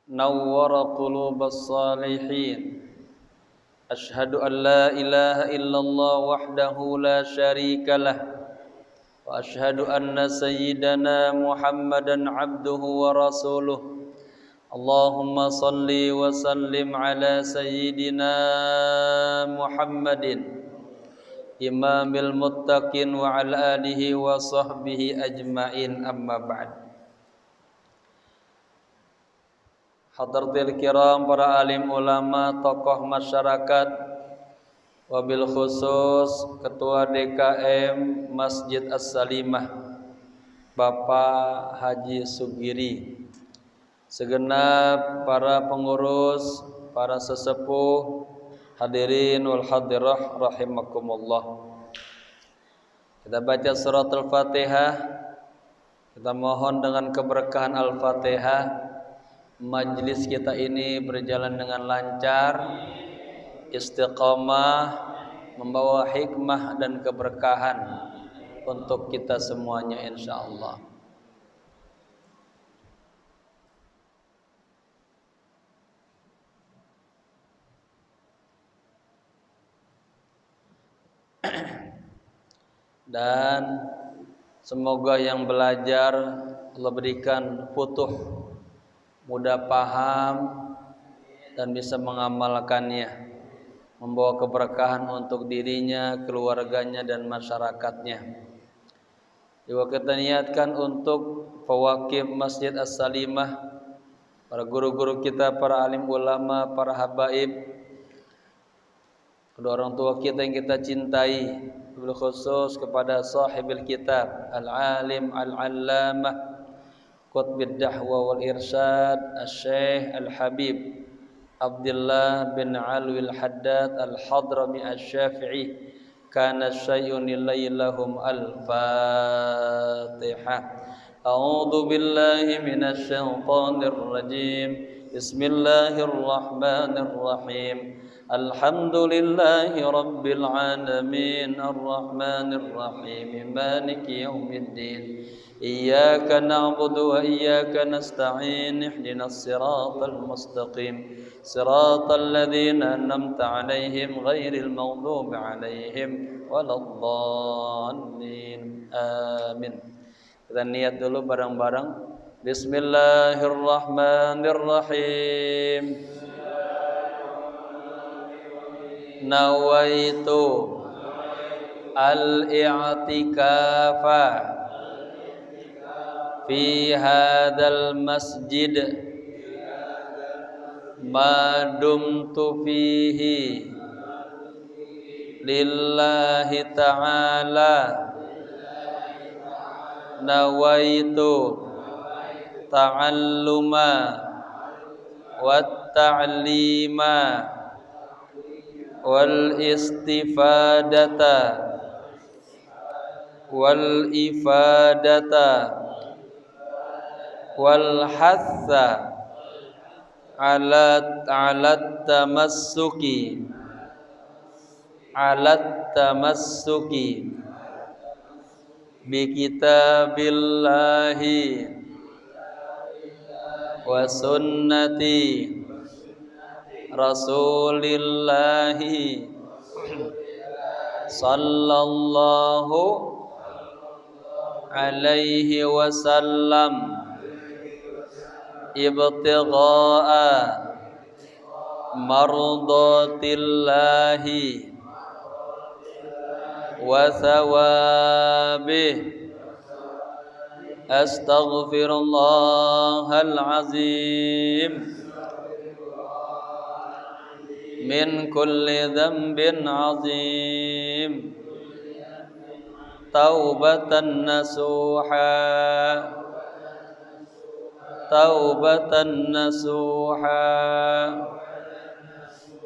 نور قلوب الصالحين أشهد أن لا إله إلا الله وحده لا شريك له وأشهد أن سيدنا محمدا عبده ورسوله اللهم صل وسلم على سيدنا محمد إمام المتقين وعلى آله وصحبه أجمعين أما بعد. Hadratil kiram, para alim ulama, tokoh masyarakat, wabil khusus Ketua DKM Masjid As-Salimah Bapak Haji Sugiri, segenap para pengurus, para sesepuh, hadirin wal hadirah rahimakumullah. Kita baca surat Al-Fatihah. Kita mohon dengan keberkahan Al-Fatihah majlis kita ini berjalan dengan lancar, istiqamah, membawa hikmah dan keberkahan untuk kita semuanya insyaallah. Dan semoga yang belajar Allah berikan futuh, mudah paham dan bisa mengamalkannya, membawa keberkahan untuk dirinya, keluarganya dan masyarakatnya. Juga kita niatkan untuk fawaqih Masjid As-Salimah, para guru-guru kita, para alim ulama, para habaib, kedua orang tua kita yang kita cintai, bil khusus kepada sahibil kitab al-alim al-allamah Qutbid Dahwa wal Irsyad Al-Syekh Al-Habib Abdullah bin Alwi Al-Haddad Al-Hadrami Al-Syafi'i. Kana syai'un ilailahum Al-Fatihah. A'udhu billahi minasy syaithanir rajim. Bismillahirrahmanirrahim. Alhamdulillahi rabbil alamin arrahmanir rahim maliki yaumiddin. Iyyaka na'budu wa iyyaka nasta'in ihdinas siratal mustaqim siratal ladzina an'amta 'alaihim ghairil maghdubi 'alaihim waladdallin. Amin. Kita niat dulu bareng-bareng. Bismillahirrahmanirrahim. Nawaitu al-i'tikafa fi hadzal masjid ma dumtu fihi lillahi ta'ala. Nawaitu ta'alluma wat ta'lima wal istifadata wal ifadata wal hatha ala tamassuki bi kitabillahi wa sunnati rasulillahi sallallahu alaihi wasallam ibtigha'a mardatillahi wa thawabih. Astaghfirullahal azim min kulli dhanbin azim taubatan nasuha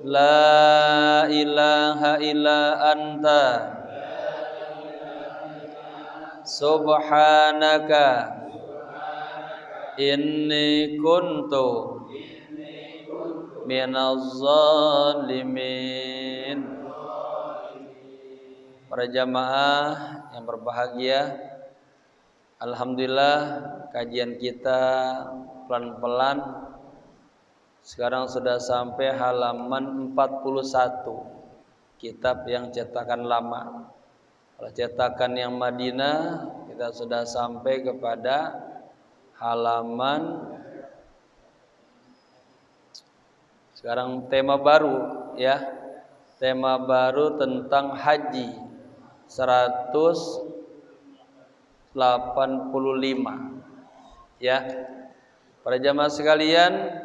la ilaha illa anta subhanaka inni kuntu minaz zalimin. Para jamaah yang berbahagia, alhamdulillah kajian kita pelan-pelan Sekarang sudah sampai halaman 41. Kitab yang cetakan lama. Kalau cetakan yang Madinah kita sudah sampai kepada halaman, sekarang tema baru ya. Tema baru tentang haji 185 ya. Para jamaah sekalian,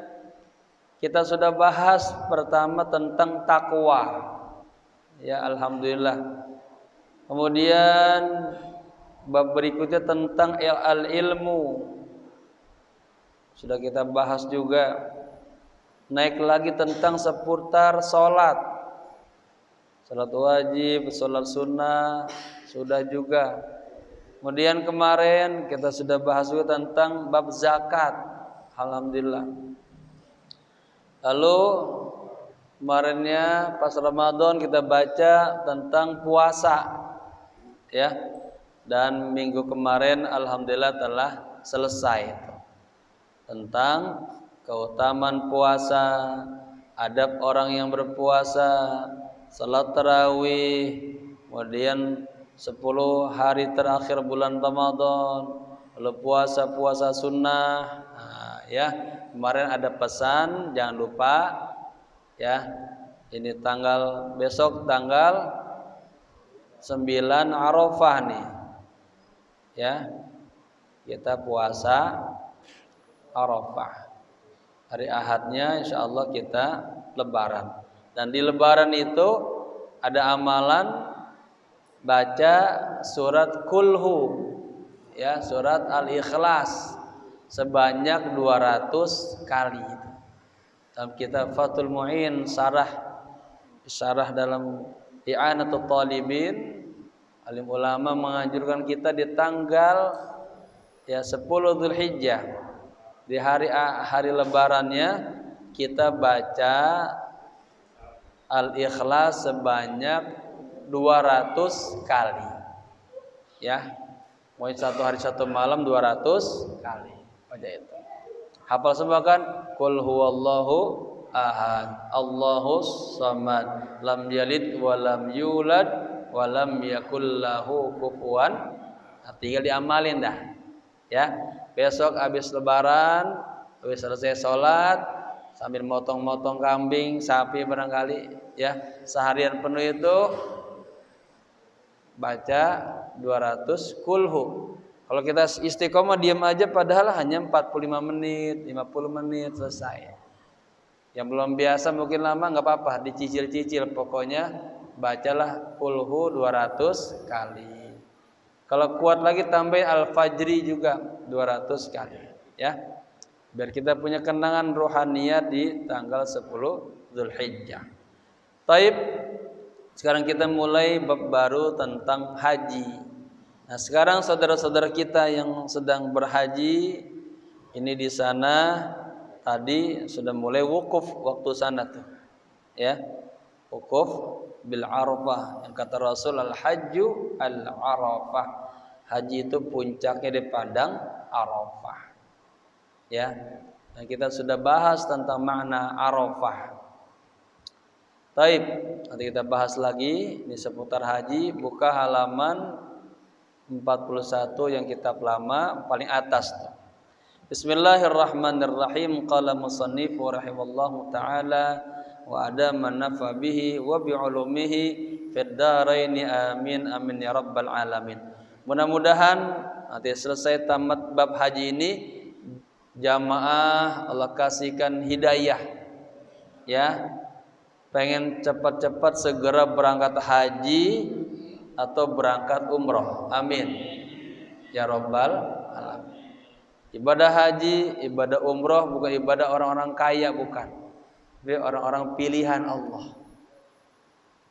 kita sudah bahas pertama tentang takwa. Ya, alhamdulillah. Kemudian bab berikutnya tentang al-ilmu. Sudah kita bahas juga. Naik lagi tentang seputar salat. Salat wajib, salat sunnah, sudah juga. Kemudian kemarin kita sudah bahas juga tentang bab zakat. Alhamdulillah. Lalu kemarinnya pas Ramadan kita baca tentang puasa ya. Dan minggu kemarin alhamdulillah telah selesai tentang keutamaan puasa, adab orang yang berpuasa, salat tarawih, kemudian 10 hari terakhir bulan Ramadan, lalu puasa sunnah. Nah, ya, kemarin ada pesan jangan lupa ya. Ini besok tanggal 9 Arafah nih. Ya. Kita puasa Arafah. Hari Ahadnya insyaallah kita lebaran. Dan di lebaran itu ada amalan baca surat Kulhu ya, surat Al-Ikhlas sebanyak 200 kali. Dalam kitab Fathul Mu'in syarah dalam I'anatul Talibin, alim ulama menganjurkan kita di tanggal 10 Dzulhijjah, di hari lebarannya kita baca Al-Ikhlas sebanyak 200 kali. Ya. Mau satu hari satu malam 200 kali. Baca itu. Hafal semua kan? Qul huwallahu ahad, Allahus samad, lam yalid wa lam yulad wa lam yakul lahu kufuwan. Tinggal diamalin dah. Ya. Besok habis lebaran, habis selesai sholat, sambil motong-motong kambing, sapi barangkali, ya, seharian penuh itu baca 200 kulhu. Kalau kita istiqomah diam aja padahal hanya 45 menit, 50 menit selesai. Yang belum biasa mungkin lama enggak apa-apa, dicicil-cicil, pokoknya bacalah kulhu 200 kali. Kalau kuat lagi tambah al-fajri juga 200 kali, ya. Biar kita punya kenangan rohaniyat di tanggal 10 Dzulhijjah. Taib, sekarang kita mulai bab baru tentang haji. Nah, sekarang saudara-saudara kita yang sedang berhaji ini di sana tadi sudah mulai wukuf waktu sana tuh. Ya. Wukuf bil Arafah, yang kata Rasul al-hajju al-Arafah. Haji itu puncaknya di padang Arafah. Ya. Dan kita sudah bahas tentang makna Arafah. Taib, nanti kita bahas lagi di seputar haji. Buka halaman 41 yang kitab lama paling atas tuh. Bismillahirrahmanirrahim. Qala musannif rahimallahu taala wa adama nafa bihi wa bi ulumihi fid dharain amin amin ya rabbal alamin. Mudah-mudahan nanti selesai tamat bab haji ini jamaah Allah kasihkan hidayah ya, pengen cepat-cepat segera berangkat haji atau berangkat umroh. Amin ya rabbal alamin. Ibadah haji, ibadah umroh bukan ibadah orang-orang kaya, bukan. Tapi orang-orang pilihan Allah.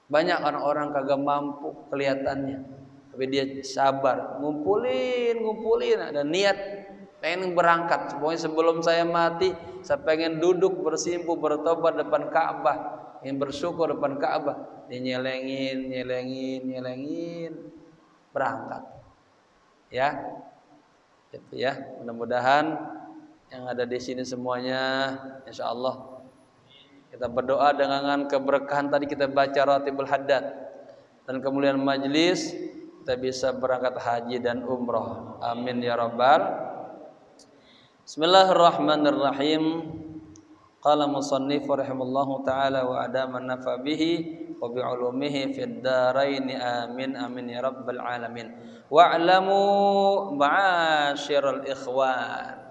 Banyak orang-orang kagak mampu kelihatannya, tapi dia sabar, ngumpulin, ada niat pengen berangkat. Pokoknya sebelum saya mati, saya pengen duduk bersimpuh bertobat depan Ka'bah, ingin bersyukur depan Ka'bah. Dia nyelengin, berangkat. Ya. Gitu ya. Mudah-mudahan yang ada di sini semuanya, insyaallah kita berdoa dengan keberkahan tadi kita baca Ratibul Haddad dan kemuliaan majlis kita bisa berangkat haji dan umroh. Amin ya rabbal. Bismillahirrahmanirrahim. Qala musannif rahimallahu taala wa adama nafa bihi wa bi ulumihi fid dharain amin amin ya rabbal alamin. Wa'lamu ma'asyiral ikhwan.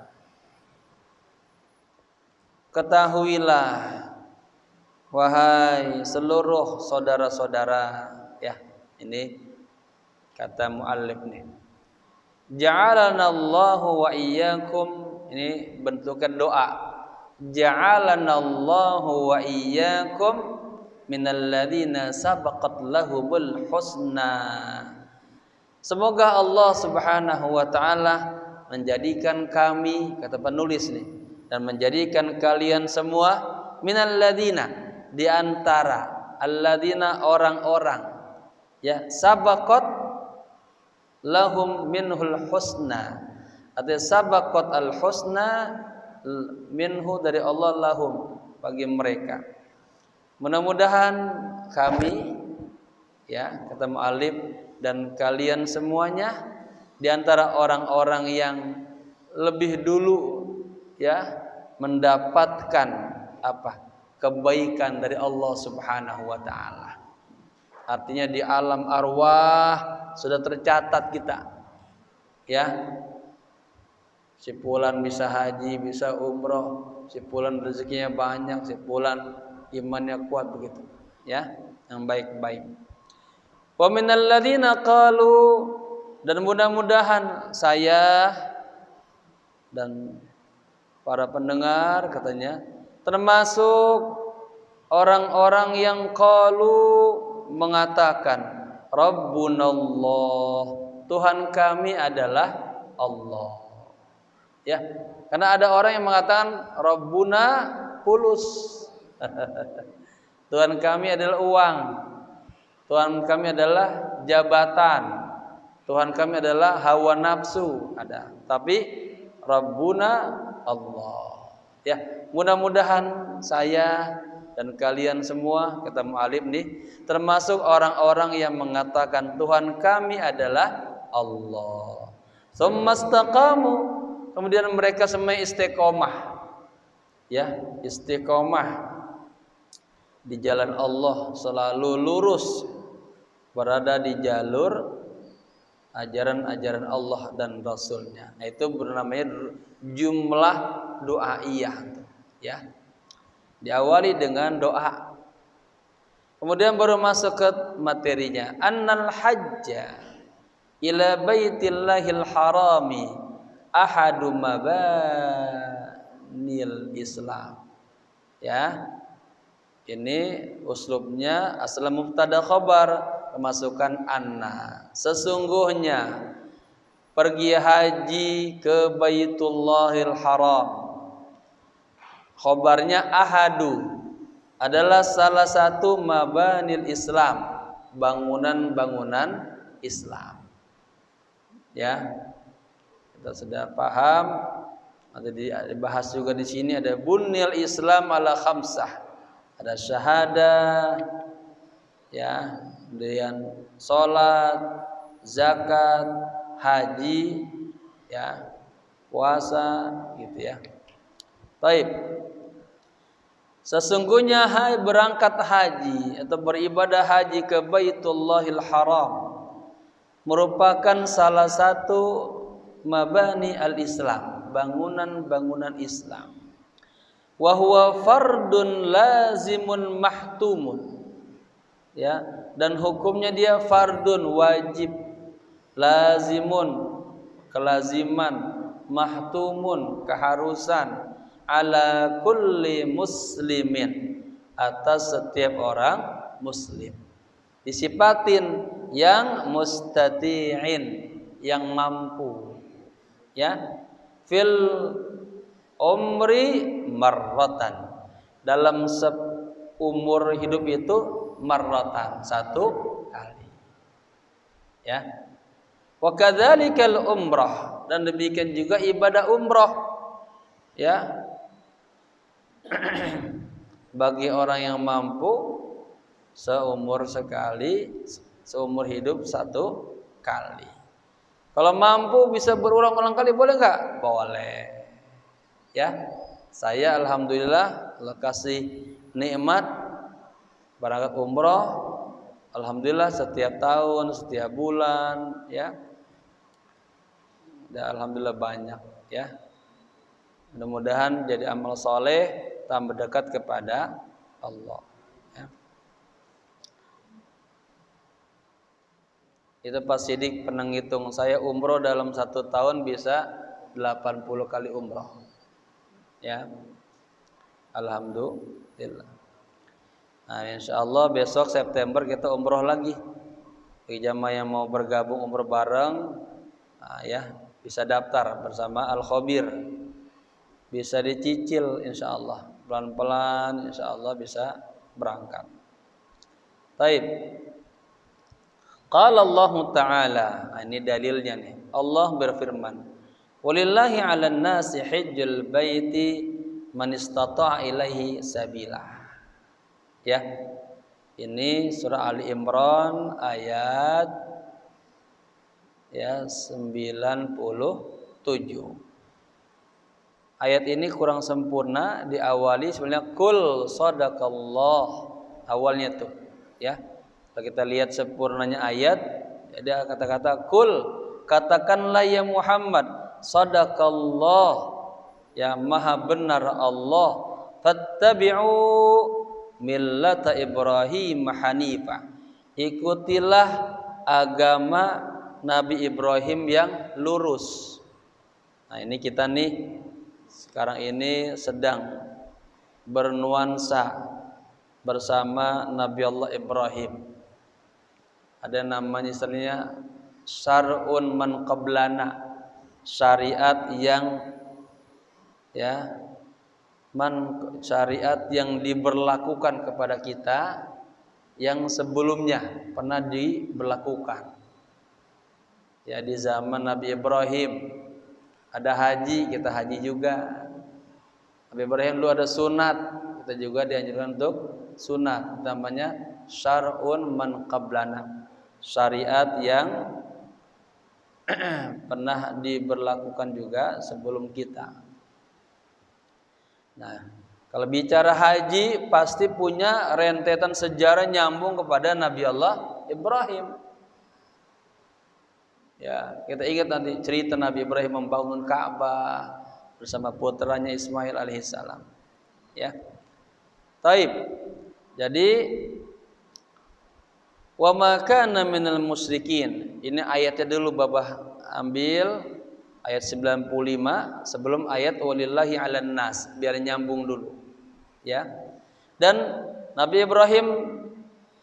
Ketahuilah wahai seluruh saudara-saudara, ya, ini kata muallif nih. Ja'alanallahu wa iyyakum, ini bentukan doa. Ja'alanallahu wa iyyakum minal ladzina sabaqat lahumul husna. Semoga Allah Subhanahu wa taala menjadikan kami, kata penulis nih, dan menjadikan kalian semua minal ladzina, di antara alladzina orang-orang, ya, sabaqat lahum minhul husna, atau sabaqat al husna minhu, dari Allah, lahum, bagi mereka. Mudah-mudahan kami, ya, kata mu'alif, dan kalian semuanya di antara orang-orang yang lebih dulu, ya, mendapatkan apa? Kebaikan dari Allah Subhanahu wa taala. Artinya di alam arwah sudah tercatat kita, ya. Si fulan bisa haji, bisa umroh, si fulan rezekinya banyak, si fulan imannya kuat, begitu, ya, yang baik-baik. Wa minal ladzina qalu, dan mudah-mudahan saya dan para pendengar, katanya, termasuk orang-orang yang qalu, mengatakan Rabbunallah, Tuhan kami adalah Allah. Ya, karena ada orang yang mengatakan Rabbuna fulus. Tuhan kami adalah uang. Tuhan kami adalah jabatan. Tuhan kami adalah hawa nafsu, ada. Tapi Rabbuna Allah. Ya, mudah-mudahan saya dan kalian semua, kata mu'alif nih, termasuk orang-orang yang mengatakan Tuhan kami adalah Allah. Tsumastaqamu, kemudian mereka semua istiqomah, ya, istiqomah di jalan Allah, selalu lurus berada di jalur ajaran-ajaran Allah dan Rasulnya. Nah, itu bernamanya jumlah doaiyah, ya. Diawali dengan doa, kemudian baru masuk ke materinya. Annal hajja ila baitillahil harami ahadu mabanil Islam, ya. Ini uslubnya asal mubtada khabar, pemasukan anna. Sesungguhnya pergi haji ke Baitullahil Haram, khabarnya ahadu, adalah salah satu mabanil Islam, bangunan-bangunan Islam. Ya, kita sudah paham. Ada dibahas juga di sini, ada bunyal Islam ala khamsah. Ada syahadah, ya, kemudian sholat, zakat, haji, ya, puasa, gitu, ya. Taib. Sesungguhnya berangkat haji atau beribadah haji ke Baitullahil Haram merupakan salah satu mabani al-Islam, bangunan-bangunan Islam. Wa huwa fardun lazimun mahtumun, ya, dan hukumnya dia fardun, wajib, lazimun, kelaziman, mahtumun, keharusan, ala kulli muslimin, atas setiap orang muslim. Disipatin yang mustati'in, yang mampu, ya, fil umri marratan, dalam seumur hidup itu marratan, satu kali, ya. Wa kadzalikal umrah, dan demikian juga ibadah umrah. Ya. Bagi orang yang mampu seumur sekali, seumur hidup satu kali. Kalau mampu bisa berulang-ulang kali boleh nggak? Boleh. Ya, saya alhamdulillah Allah kasih nikmat berangkat umroh. Alhamdulillah setiap tahun, setiap bulan, ya. Dan alhamdulillah banyak, ya. Mudah-mudahan jadi amal soleh tambah dekat kepada Allah. Ya. Itu Pak Sidik pernah ngitung, saya umroh dalam 1 tahun bisa 80 kali umroh. Ya, alhamdulillah. Nah, insya Allah besok September kita umroh lagi. Bagi jamaah yang mau bergabung umroh bareng, nah, ya bisa daftar bersama Al Khobir. Bisa dicicil insya Allah, pelan-pelan insya Allah bisa berangkat. Taib. Qala Allah Ta'ala, ini dalilnya nih. Allah berfirman, "Walillahi 'alan nasi hajjul baiti man istata'a ilaihi sabila." Ya. Ini surah Ali Imran ayat 97. Ayat ini kurang sempurna diawali sebenarnya kul sadaqallah awalnya tuh, ya. Kalau kita lihat sempurnanya ayat, ada kata-kata kul, katakanlah ya Muhammad, sadaqallah, ya maha benar Allah, fattabi'u millata Ibrahim hanifah, ikutilah agama Nabi Ibrahim yang lurus. Nah, ini kita nih sekarang ini sedang bernuansa bersama Nabi Allah Ibrahim. Ada namanya istilahnya syar'un man qablana, syariat yang syariat yang diberlakukan kepada kita yang sebelumnya pernah diberlakukan. Ya, di zaman Nabi Ibrahim ada haji, kita haji juga. Nabi Ibrahim dulu ada sunat, kita juga dianjurkan untuk sunat. Namanya syar'un man qablana, syariat yang pernah diberlakukan juga sebelum kita. Nah, kalau bicara haji pasti punya rentetan sejarah nyambung kepada Nabi Allah Ibrahim. Ya, kita ingat nanti cerita Nabi Ibrahim membangun Ka'bah bersama putranya Ismail alaihissalam. Ya. Taib. Jadi wa ma kana minal musyrikin. Ini ayatnya dulu Bapak ambil ayat 95 sebelum ayat walillahi 'alan nas, biar nyambung dulu. Ya. Dan Nabi Ibrahim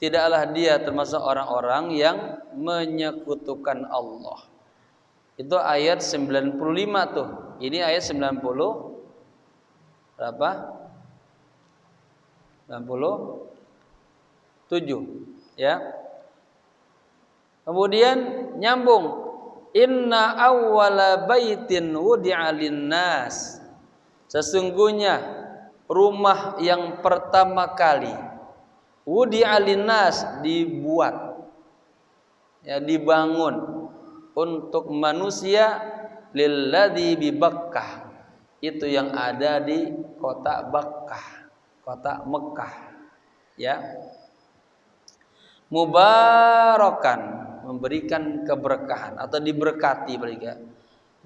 tidaklah dia termasuk orang-orang yang menyekutukan Allah. Itu ayat 95 tuh. Ini ayat 90 berapa? 97, ya. Kemudian nyambung, inna awwala baitin wudi'a linnas. Sesungguhnya rumah yang pertama kali wudi'a linnas dibuat, ya, dibangun untuk manusia, lilladzi bi Bakkah, itu yang ada di kota Bakkah, kota Mekah, ya. Mubarakan, memberikan keberkahan atau diberkati mereka.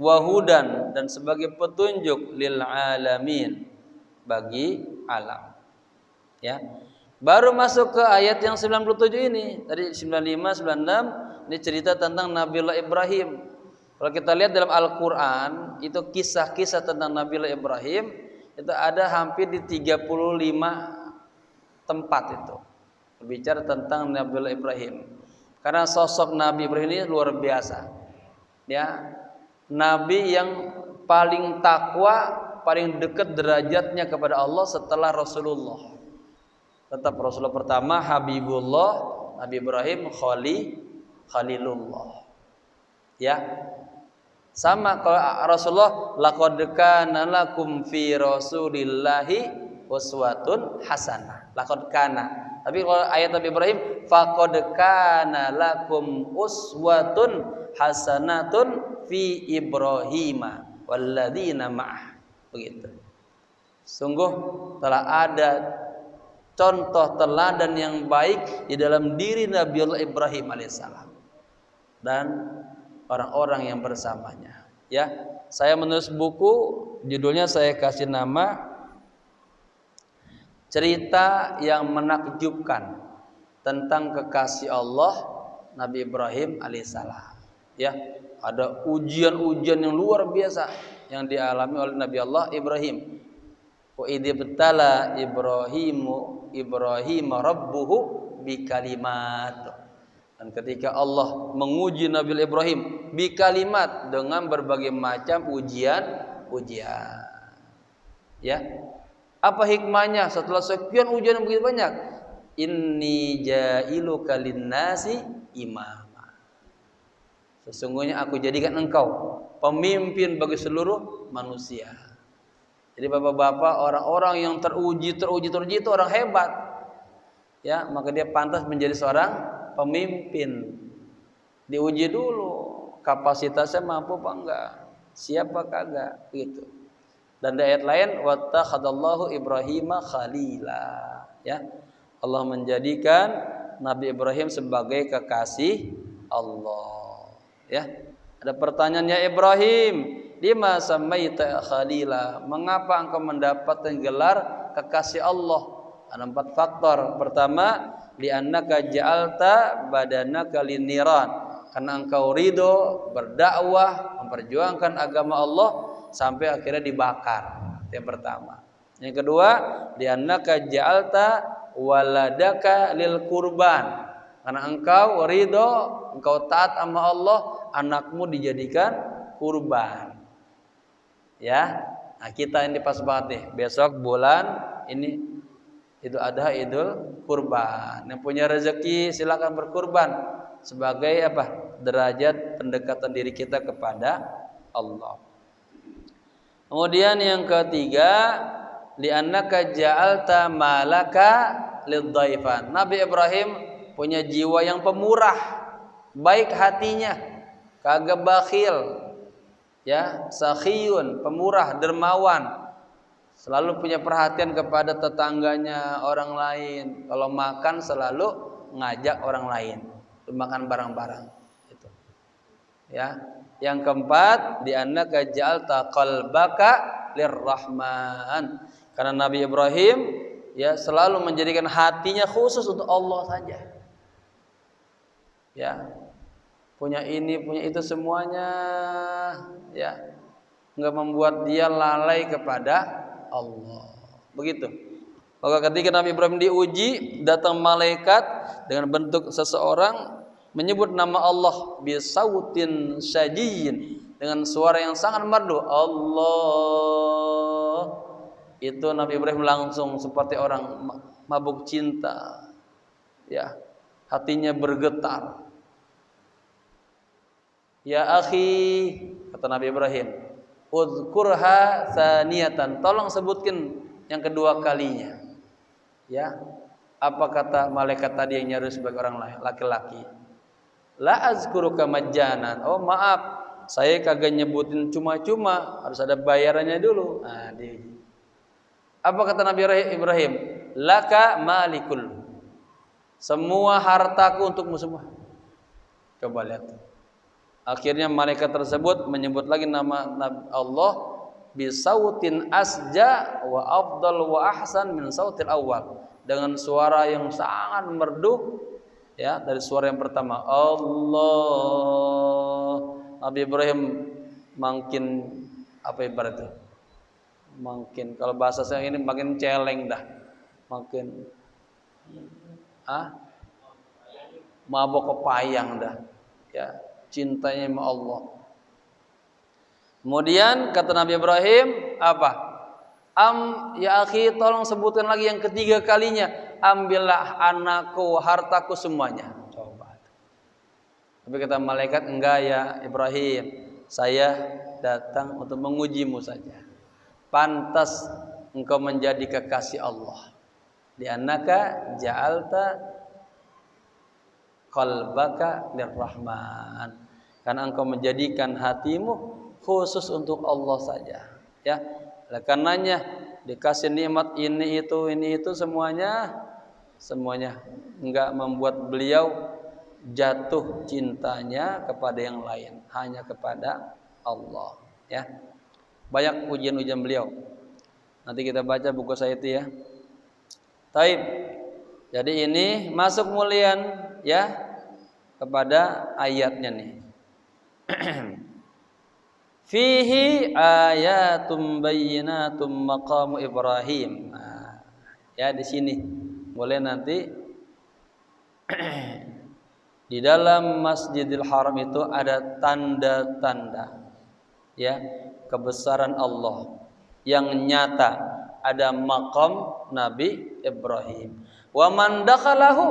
Wahudan, dan sebagai petunjuk lil alamin, bagi alam. Ya. Baru masuk ke ayat yang 97 ini. Tadi 95, 96 ini cerita tentang Nabiullah Ibrahim. Kalau kita lihat dalam Al-Qur'an, itu kisah-kisah tentang Nabiullah Ibrahim itu ada hampir di 35 tempat itu. Berbicara tentang Nabiullah Ibrahim. Karena sosok Nabi Ibrahim ini luar biasa. Ya. Nabi yang paling takwa, paling dekat derajatnya kepada Allah setelah Rasulullah. Tetap Rasulullah pertama Habibullah, Nabi Ibrahim Khalilullah. Ya. Sama kalau Rasulullah laqad kana lakum fi Rasulillahi uswatun hasanah. Laqad kana. Tapi kalau ayat Nabi Ibrahim faqad kana lakum uswatun hasanatun fi Ibrahima walladzina ma'ah. Begitu. Sungguh telah ada contoh teladan yang baik di dalam diri Nabiullah Ibrahim alaihissalam dan orang-orang yang bersamanya. Ya, saya menulis buku, judulnya saya kasih nama Cerita yang Menakjubkan tentang kekasih Allah Nabi Ibrahim alaihissalam. Ya, ada ujian-ujian yang luar biasa yang dialami oleh Nabi Allah Ibrahim. Wa idibtala Ibrahim rabbuhu bikalimat. Dan ketika Allah menguji Nabi Ibrahim bikalimat dengan berbagai macam ujian. Ya. Apa hikmahnya setelah sekian ujian yang begitu banyak? Inni ja'iluka linnasi imama. Sesungguhnya aku jadikan engkau pemimpin bagi seluruh manusia. Jadi bapak-bapak, orang-orang yang teruji itu orang hebat. Ya, maka dia pantas menjadi seorang pemimpin. Diuji dulu kapasitasnya mampu apa enggak, siapa kagak gitu. Dan di ayat lain wattakhadallahu Ibrahima khalila, ya. Allah menjadikan Nabi Ibrahim sebagai kekasih Allah, ya. Ada pertanyaan, ya Ibrahim, lima samaita khalila, mengapa engkau mendapatkan gelar kekasih Allah? Ada 4 faktor. Pertama, li'annaka ja'alta badanaka liniran, karena engkau ridho berdakwah memperjuangkan agama Allah sampai akhirnya dibakar. Yang pertama. Yang kedua, li'annaka ja'alta waladaka lil kurban, karena engkau ridho, engkau taat sama Allah, anakmu dijadikan kurban. Ya, nah kita ini pas banget nih, besok bulan ini Idul Adha, Idul Kurban. Yang punya rezeki silakan berkurban sebagai apa? Derajat pendekatan diri kita kepada Allah. Kemudian yang ketiga, li'annaka ja'alta malaka lidhaifan. Nabi Ibrahim punya jiwa yang pemurah, baik hatinya, kagak bakhil. Ya, sakhiyun, pemurah, dermawan. Selalu punya perhatian kepada tetangganya, orang lain. Kalau makan selalu ngajak orang lain makan bareng-bareng. Itu. Ya. Yang keempat, li'annaka ja'alta qalbaka lirrahman. Karena Nabi Ibrahim ya selalu menjadikan hatinya khusus untuk Allah saja. Ya. Punya ini, punya itu semuanya, ya. Enggak membuat dia lalai kepada Allah. Begitu. Maka ketika Nabi Ibrahim diuji, datang malaikat dengan bentuk seseorang menyebut nama Allah bisautin syajiyyin, dengan suara yang sangat merdu, Allah. Itu Nabi Ibrahim langsung seperti orang mabuk cinta. Ya, hatinya bergetar. Ya akhi, kata Nabi Ibrahim, uzkurha tsaniyatan, tolong sebutkan yang kedua kalinya. Ya, apa kata malaikat tadi yang nyaru sebagai orang lain, laki-laki? La azkuruka majjanan. Oh maaf, saya kagak nyebutin cuma-cuma, harus ada bayarannya dulu. Nah, apa kata Nabi Ibrahim? Laka malikul, semua hartaku untukmu semua. Coba lihat. Akhirnya malaikat tersebut menyebut lagi nama Allah bisautin asja wa afdal wa ahsan min sautil awal, dengan suara yang sangat merdu, ya, dari suara yang pertama, Allah. Nabi Ibrahim makin apa ibaratnya? Makin, kalau bahasa saya ini makin celeng dah. Makin mabok kepayang dah. Ya, cintanya sama Allah. Kemudian kata Nabi Ibrahim apa? Ya akhi, tolong sebutkan lagi yang ketiga kalinya. Ambillah anakku, hartaku semuanya. Coba. Tapi kata malaikat, enggak ya Ibrahim, saya datang untuk mengujimu saja. Pantas engkau menjadi kekasih Allah. Di annaka ja'alta qalbaka lirrahman. Karena engkau menjadikan hatimu khusus untuk Allah saja. Ya, oleh karenanya dikasih nikmat ini itu semuanya enggak membuat beliau jatuh cintanya kepada yang lain, hanya kepada Allah. Ya, banyak ujian-ujian beliau. Nanti kita baca buku saya itu ya. Taib. Jadi ini masuk mulian ya kepada ayatnya nih. Fihi ayatum bayyinatum maqamu Ibrahim. Nah, ya di sini boleh nanti di dalam Masjidil Haram itu ada tanda-tanda ya kebesaran Allah yang nyata, ada maqam Nabi Ibrahim. Wa man dakhalahu,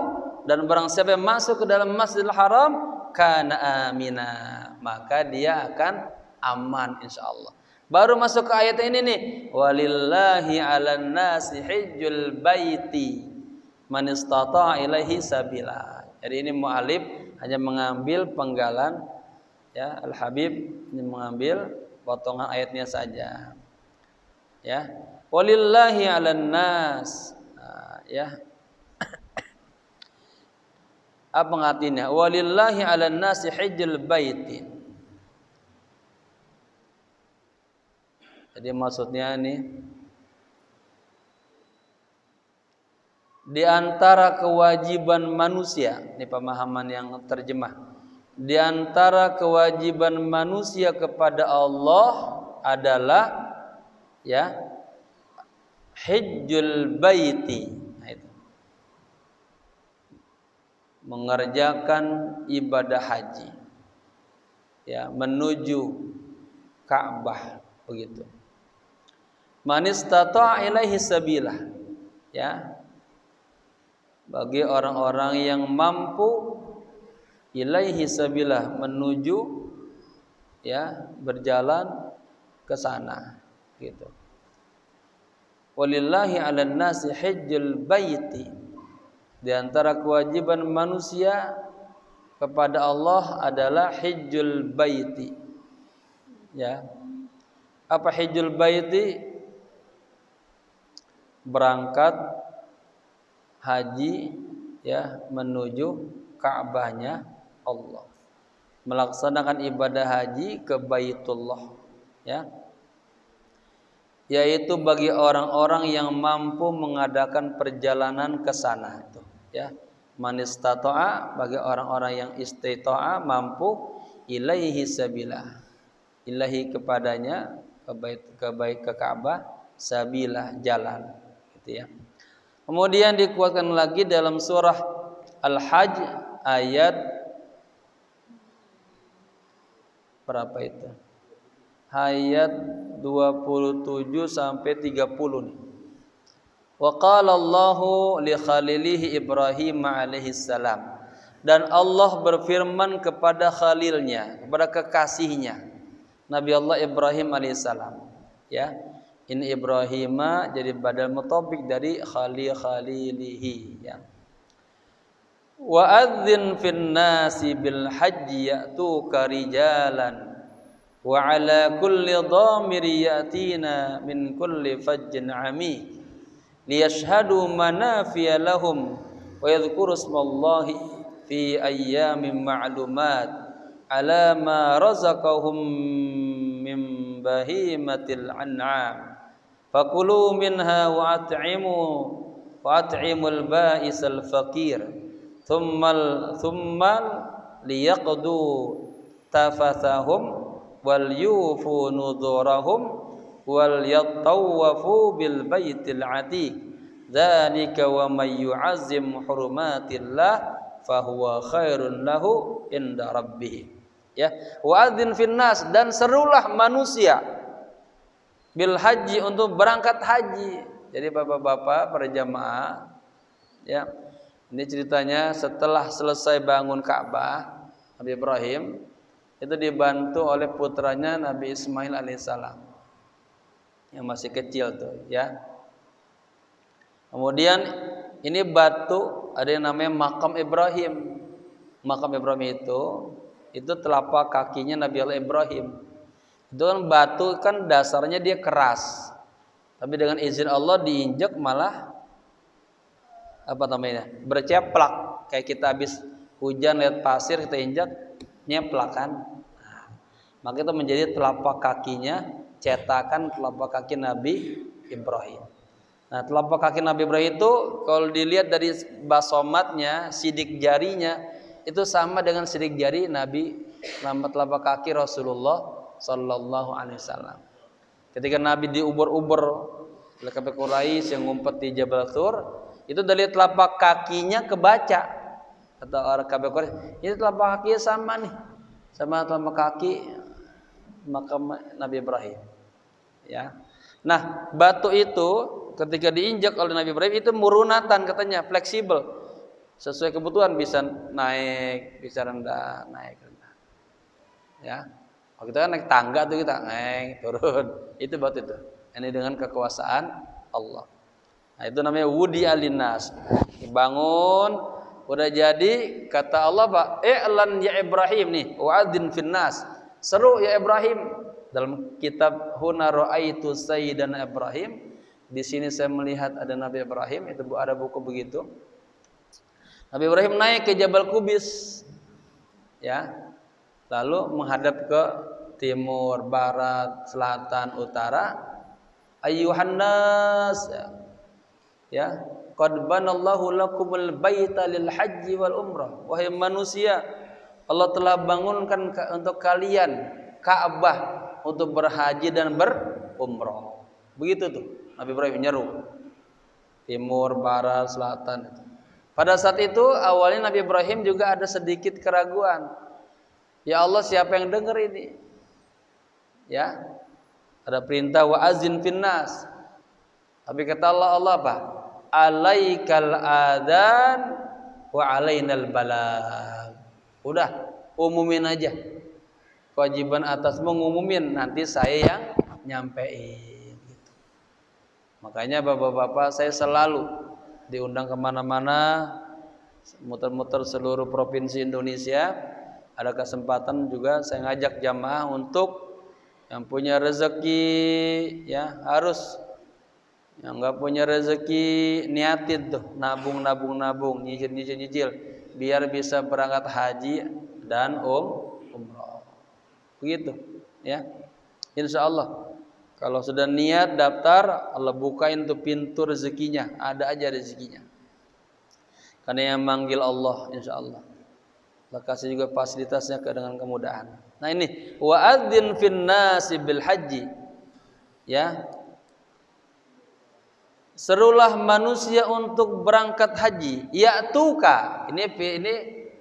dan barang siapa yang masuk ke dalam Masjidil Haram kana amina, maka dia akan aman insyaallah. Baru masuk ke ayat ini nih, walillahi 'alan nasi hajjul baiti man istata'a ilaihi sabila. Jadi ini mu'alif hanya mengambil penggalan ya, Al-Habib hanya mengambil potongan ayatnya saja. Ya, walillahi 'alan nas. Nah, ya. Apa artinya? Walillahi 'alan nasi hajjul baiti. Jadi maksudnya nih, di antara kewajiban manusia, ini pemahaman yang terjemah. Di antara kewajiban manusia kepada Allah adalah ya hajjul baiti. Nah, itu. Mengerjakan ibadah haji. Ya, menuju Ka'bah begitu. Man istata'a ilaihi sabila. Ya. Bagi orang-orang yang mampu ilaihi sabila, menuju ya berjalan ke sana gitu. Walillahi 'alan nasi hajjul baiti. Di antara kewajiban manusia kepada Allah adalah hajjul baiti. Ya. Apa hajjul baiti? Berangkat haji ya menuju Ka'bahnya Allah, melaksanakan ibadah haji ke Baitullah ya, yaitu bagi orang-orang yang mampu mengadakan perjalanan ke sana itu ya. Man istata'a, bagi orang-orang yang istita'a, mampu, ilaihi sabila, ilahi kepadanya, ke Ka'bah, sabila, jalan gitu ya. Kemudian dikuatkan lagi dalam surah Al-Hajj ayat berapa itu? Ayat 27 sampai 30 nih. Wa qala Allahu li khalilihi Ibrahim alaihi salam. Dan Allah berfirman kepada khalilnya, kepada kekasihnya, Nabi Allah Ibrahim alaihissalam. Ya, ini Ibrahima jadi badal muthabik dari khalilihi. Ya. Wa adzin fin nasi bil hajji ya'tuka rijalan wa ala kulli dhamiri yatina min kulli fajjin ami liyashhadu manafiya lahum wa yadhkuru ismallahi fi ayyamin ma'lumat ala ma razaqahum min bahimatil an'am fakulu minha wa at'imul ba'isal faqir thumma liyaqdu tafathahum wal yufu nudurahum wal yattawafu bil baitil atiq dzalika wa may yu'azzim hurumatillah fahuwa khairun lahu inda rabbih. Ya, wa adzin finnas, dan serulah manusia bil haji, untuk berangkat haji. Jadi bapak-bapak para jamaah ya, ini ceritanya setelah selesai bangun Ka'bah Nabi Ibrahim itu dibantu oleh putranya Nabi Ismail alaihissalam yang masih kecil tuh ya. Kemudian ini batu ada yang namanya makam Ibrahim. Makam Ibrahim itu telapak kakinya Nabi Allah Ibrahim. Itu kan batu kan dasarnya dia keras. Tapi dengan izin Allah diinjak malah apa namanya? Berceplak. Kayak kita habis hujan lihat pasir kita injak nyeplak kan. Nah, maka itu menjadi telapak kakinya cetakan telapak kaki Nabi Ibrahim. Nah, telapak kaki Nabi Ibrahim itu kalau dilihat dari basomatnya, sidik jarinya itu sama dengan sidik jari Nabi nama telapak kaki Rasulullah sallallahu alaihi wasallam. Ketika Nabi diuber-uber oleh kafir Quraisy yang ngumpet di Jabal Tsur, itu dari telapak kakinya kebaca. Kata orang kafir Quraisy, ini telapak kakinya sama nih. Sama telapak kaki makam Nabi Ibrahim. Ya. Nah, batu itu ketika diinjak oleh Nabi Ibrahim itu murunatan katanya, fleksibel. Sesuai kebutuhan bisa naik, bisa rendah, naik rendah. Ya. Kalau kita kan naik tangga tuh kita naik, turun. Itu batu itu. Ini dengan kekuasaan Allah. Nah, itu namanya wudi alinas. Dibangun, udah jadi kata Allah, Pak, i'lan ya Ibrahim nih, wa'adzin finnas. Seru ya Ibrahim. Dalam kitab Huna Ra'aitu Sayyidana Ibrahim, di sini saya melihat ada Nabi Ibrahim, itu ada buku begitu. Nabi Ibrahim naik ke Jabal Qubis. Ya. Lalu menghadap ke timur, barat, selatan, utara. Ayyuhan nas. Ya, qad banallahu lakumul baita lil haji wal umrah. Wahai manusia, Allah telah bangunkan untuk kalian Ka'bah untuk berhaji dan berumrah. Begitu tuh Nabi Ibrahim nyeru. Timur, barat, selatan. Pada saat itu awalnya Nabi Ibrahim juga ada sedikit keraguan. Ya Allah, siapa yang dengar ini? Ya. Ada perintah wa azin finnas. Tapi kata Allah apa? Alaikal adzan wa alainal balag. Udah, umumin aja. Kewajiban atasmu ngumumin, nanti saya yang nyampein gitu. Makanya bapak-bapak saya selalu diundang kemana-mana, muter-muter seluruh provinsi Indonesia. Ada kesempatan juga saya ngajak jamaah untuk yang punya rezeki ya harus, yang nggak punya rezeki niatin tuh nabung nyicil biar bisa berangkat haji dan umrah. Begitu ya. Insya Allah kalau sudah niat daftar, Allah bukain tuh pintu rezekinya, ada aja rezekinya. Karena yang manggil Allah, insya Allah. Allah kasih juga fasilitasnya dengan kemudahan. Nah ini wa'adzin finnasi bil haji. Ya. Serulah manusia untuk berangkat haji. Ya'tuka. Ini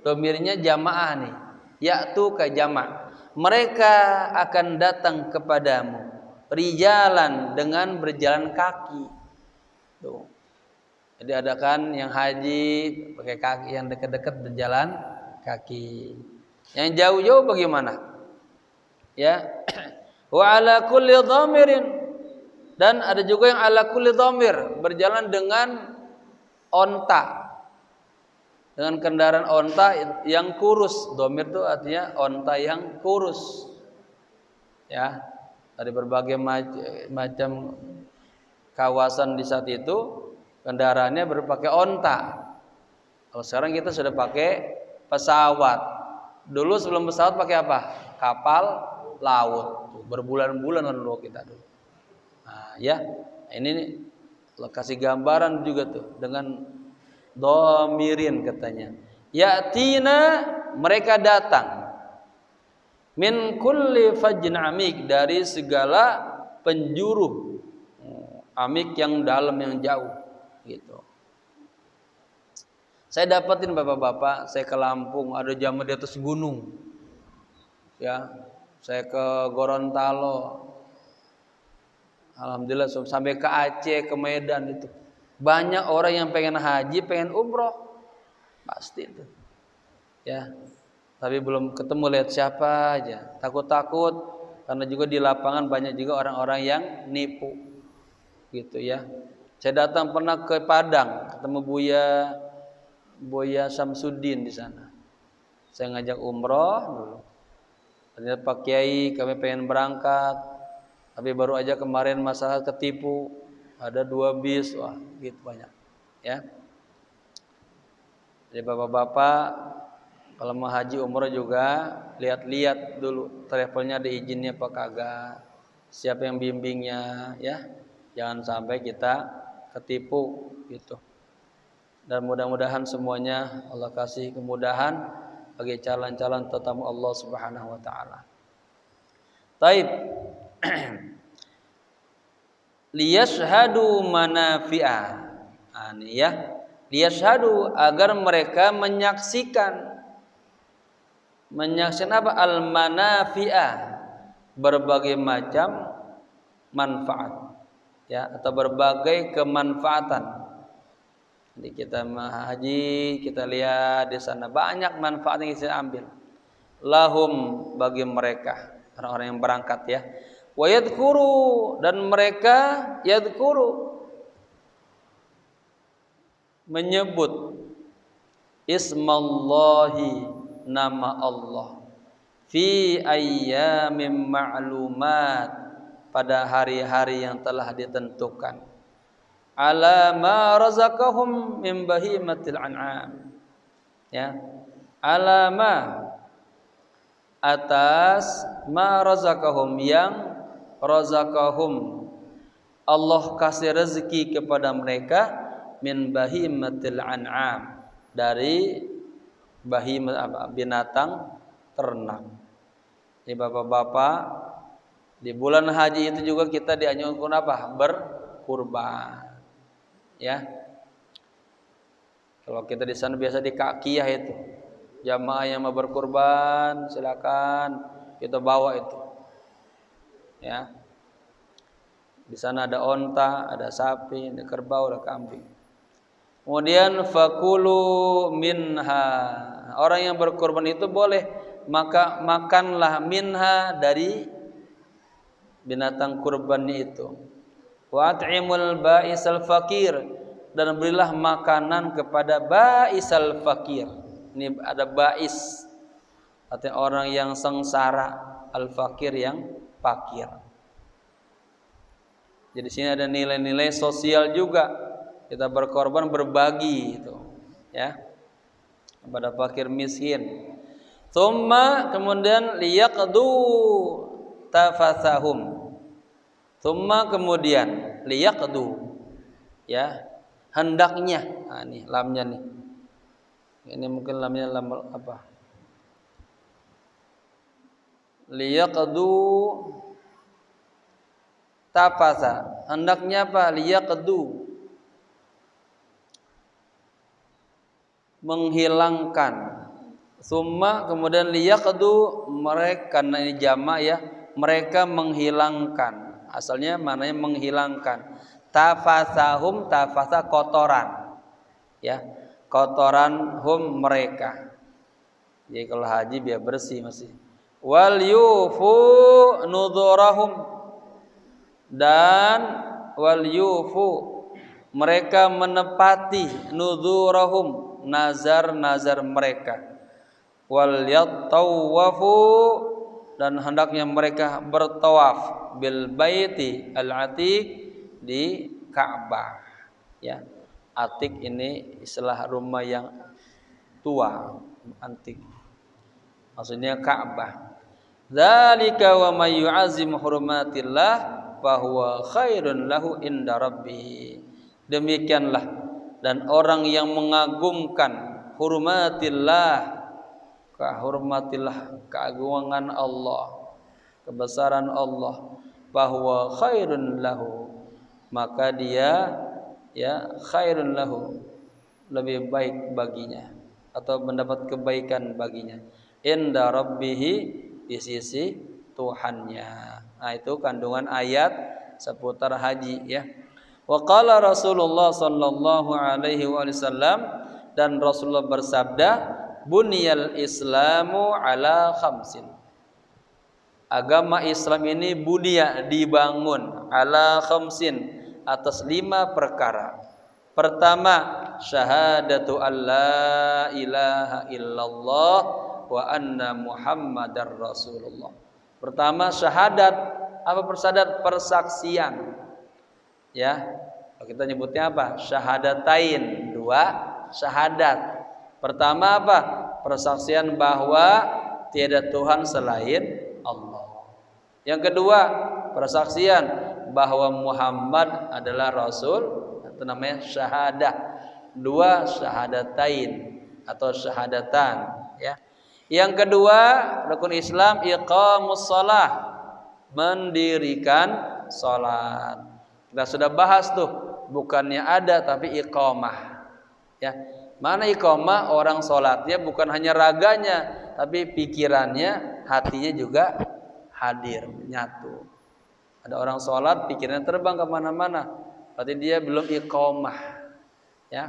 domirnya jamaah nih. Ya'tuka jama'. Mereka akan datang kepadamu rijalan dengan berjalan kaki. Tuh. Jadi ada kan yang haji pakai kaki, yang dekat-dekat berjalan kaki. Yang jauh-jauh bagaimana? Ya. Wa ala kulli dhamirin, dan ada juga yang ala kulli dhamir, berjalan dengan onta. Dengan kendaraan onta yang kurus. Dhamir itu artinya onta yang kurus. Ya. Dari berbagai macam kawasan di saat itu kendaraannya berpakai onta. Kalau sekarang kita sudah pakai pesawat. Dulu sebelum pesawat pakai apa? Kapal laut. Berbulan-bulan kan dulu kita dulu. Nah, ya. Ini kasih gambaran juga tuh dengan dhamirin katanya. Yatina, mereka datang. Min kulli fajjin amik, dari segala penjuru amik yang dalam yang jauh gitu. Saya dapatin bapak-bapak, saya ke Lampung, ada jamaah di atas gunung. Ya, saya ke Gorontalo. Alhamdulillah sampai ke Aceh, ke Medan itu. Banyak orang yang pengen haji, pengen umroh. Pasti itu. Ya. tapi belum ketemu lihat siapa aja. Takut-takut karena juga di lapangan banyak juga orang-orang yang nipu gitu ya. Saya datang pernah ke Padang, ketemu Buya Samsudin di sana. Saya ngajak umroh dulu. Ternyata Pak Kiai kami pengen berangkat, tapi baru aja kemarin masalah ketipu, ada 2 bis, wah gitu banyak ya. Jadi bapak-bapak kalau mau haji umroh juga lihat-lihat dulu travelnya ada izinnya apa kagak, siapa yang bimbingnya ya, jangan sampai kita ketipu gitu. Dan mudah-mudahan semuanya Allah kasih kemudahan bagi calon-calon tetamu Allah Subhanahu wa taala. Taib. Liyashhadu manafi'a. Ini ya. Liyashhadu agar mereka menyaksikan apa? Al-manafi'a, berbagai macam manfaat ya, atau berbagai kemanfaatan. Jadi kita haji, kita lihat di sana banyak manfaat yang bisa ambil. Lahum, bagi mereka orang-orang yang berangkat ya. Wa yadhkuru, dan mereka yadhkuru, menyebut ismallahi, nama Allah, fi ayyamin ma'lumat, pada hari-hari yang telah ditentukan, ala ma razaqahum min bahimatil an'am ya, ala ma, atas ma razaqahum, yang razaqahum Allah kasih rezeki kepada mereka, min bahimatil an'am, dari bahimah binatang ternak. Jadi bapak-bapak, di bulan haji itu juga kita dianjurkan apa? Berkurban. Ya. Kalau kita di sana biasa di Kakiyah itu. Jamaah yang mau berkurban silakan kita bawa itu. Ya. Di sana ada onta, ada sapi, ada kerbau, ada kambing. Kemudian fakulu minha, orang yang berkorban itu boleh maka makanlah minha, dari binatang kurban itu. Wa at'imul ba'isal fakir, dan berilah makanan kepada ba'isal fakir. Ini ada ba'is, artinya orang yang sengsara, al fakir yang fakir. Jadi sini ada nilai-nilai sosial juga. Kita berkorban berbagi itu ya kepada fakir miskin. Tsumma, kemudian liyaqdu tafathahum. Tsumma, kemudian liyaqdu ya, hendaknya. Nah, ini lamnya nih. Ini mungkin lamnya lam apa? Liyaqdu tafatha. Hendaknya apa? Liyaqdu, menghilangkan. Summa, kemudian liyaqdu, mereka, karena ini jamak ya, mereka menghilangkan. Asalnya maknanya menghilangkan. Tafathahum, tafatha kotoran. Ya, kotoran hum, mereka. Jadi kalau haji biar bersih masih. Wal yufu nudurahum, dan wal yufu, mereka menepati, nudurahum, nazar-nazar mereka. Wal yattawafu, dan hendaknya mereka bertawaf, bil baiti al atiq, di Ka'bah ya. Atik ini istilah rumah yang tua, antik, maksudnya Ka'bah. Dzalika wa may yu'azzim hurumatillah fa huwa khairun lahu inda rabbih. Demikianlah, dan orang yang mengagumkan hurumatillah, keagungan Allah, kebesaran Allah, bahwa khairun lahu, maka dia ya khairun lahu, lebih baik baginya atau mendapat kebaikan baginya, inda rabbihi, di sisi Tuhannya. Nah, itu kandungan ayat seputar haji ya. Wa qala Rasulullah sallallahu alaihi wasallam, dan Rasulullah bersabda, buniyal islamu ala khamsin. Agama Islam ini bunia, dibangun, ala khamsin, atas 5 perkara. Pertama, syahadatu alla ilaha illallah wa anna muhammadar rasulullah. Pertama syahadat, apa persyahadat? Persaksian. Ya. Kalau kita nyebutnya apa? Syahadatain, 2 syahadat. Pertama apa? Persaksian bahwa tiada Tuhan selain Allah. Yang kedua, persaksian bahwa Muhammad adalah Rasul, itu namanya syahadah. 2 syahadatain atau syahadatan, ya. Yang kedua, rukun Islam iqamus shalah, mendirikan salat. Kita sudah bahas tuh, bukannya ada tapi iqamah. Ya. Mana iqamah? Orang salatnya bukan hanya raganya, tapi pikirannya, hatinya juga hadir, nyatu. Ada orang sholat pikirannya terbang kemana-mana, berarti dia belum iqamah. Ya,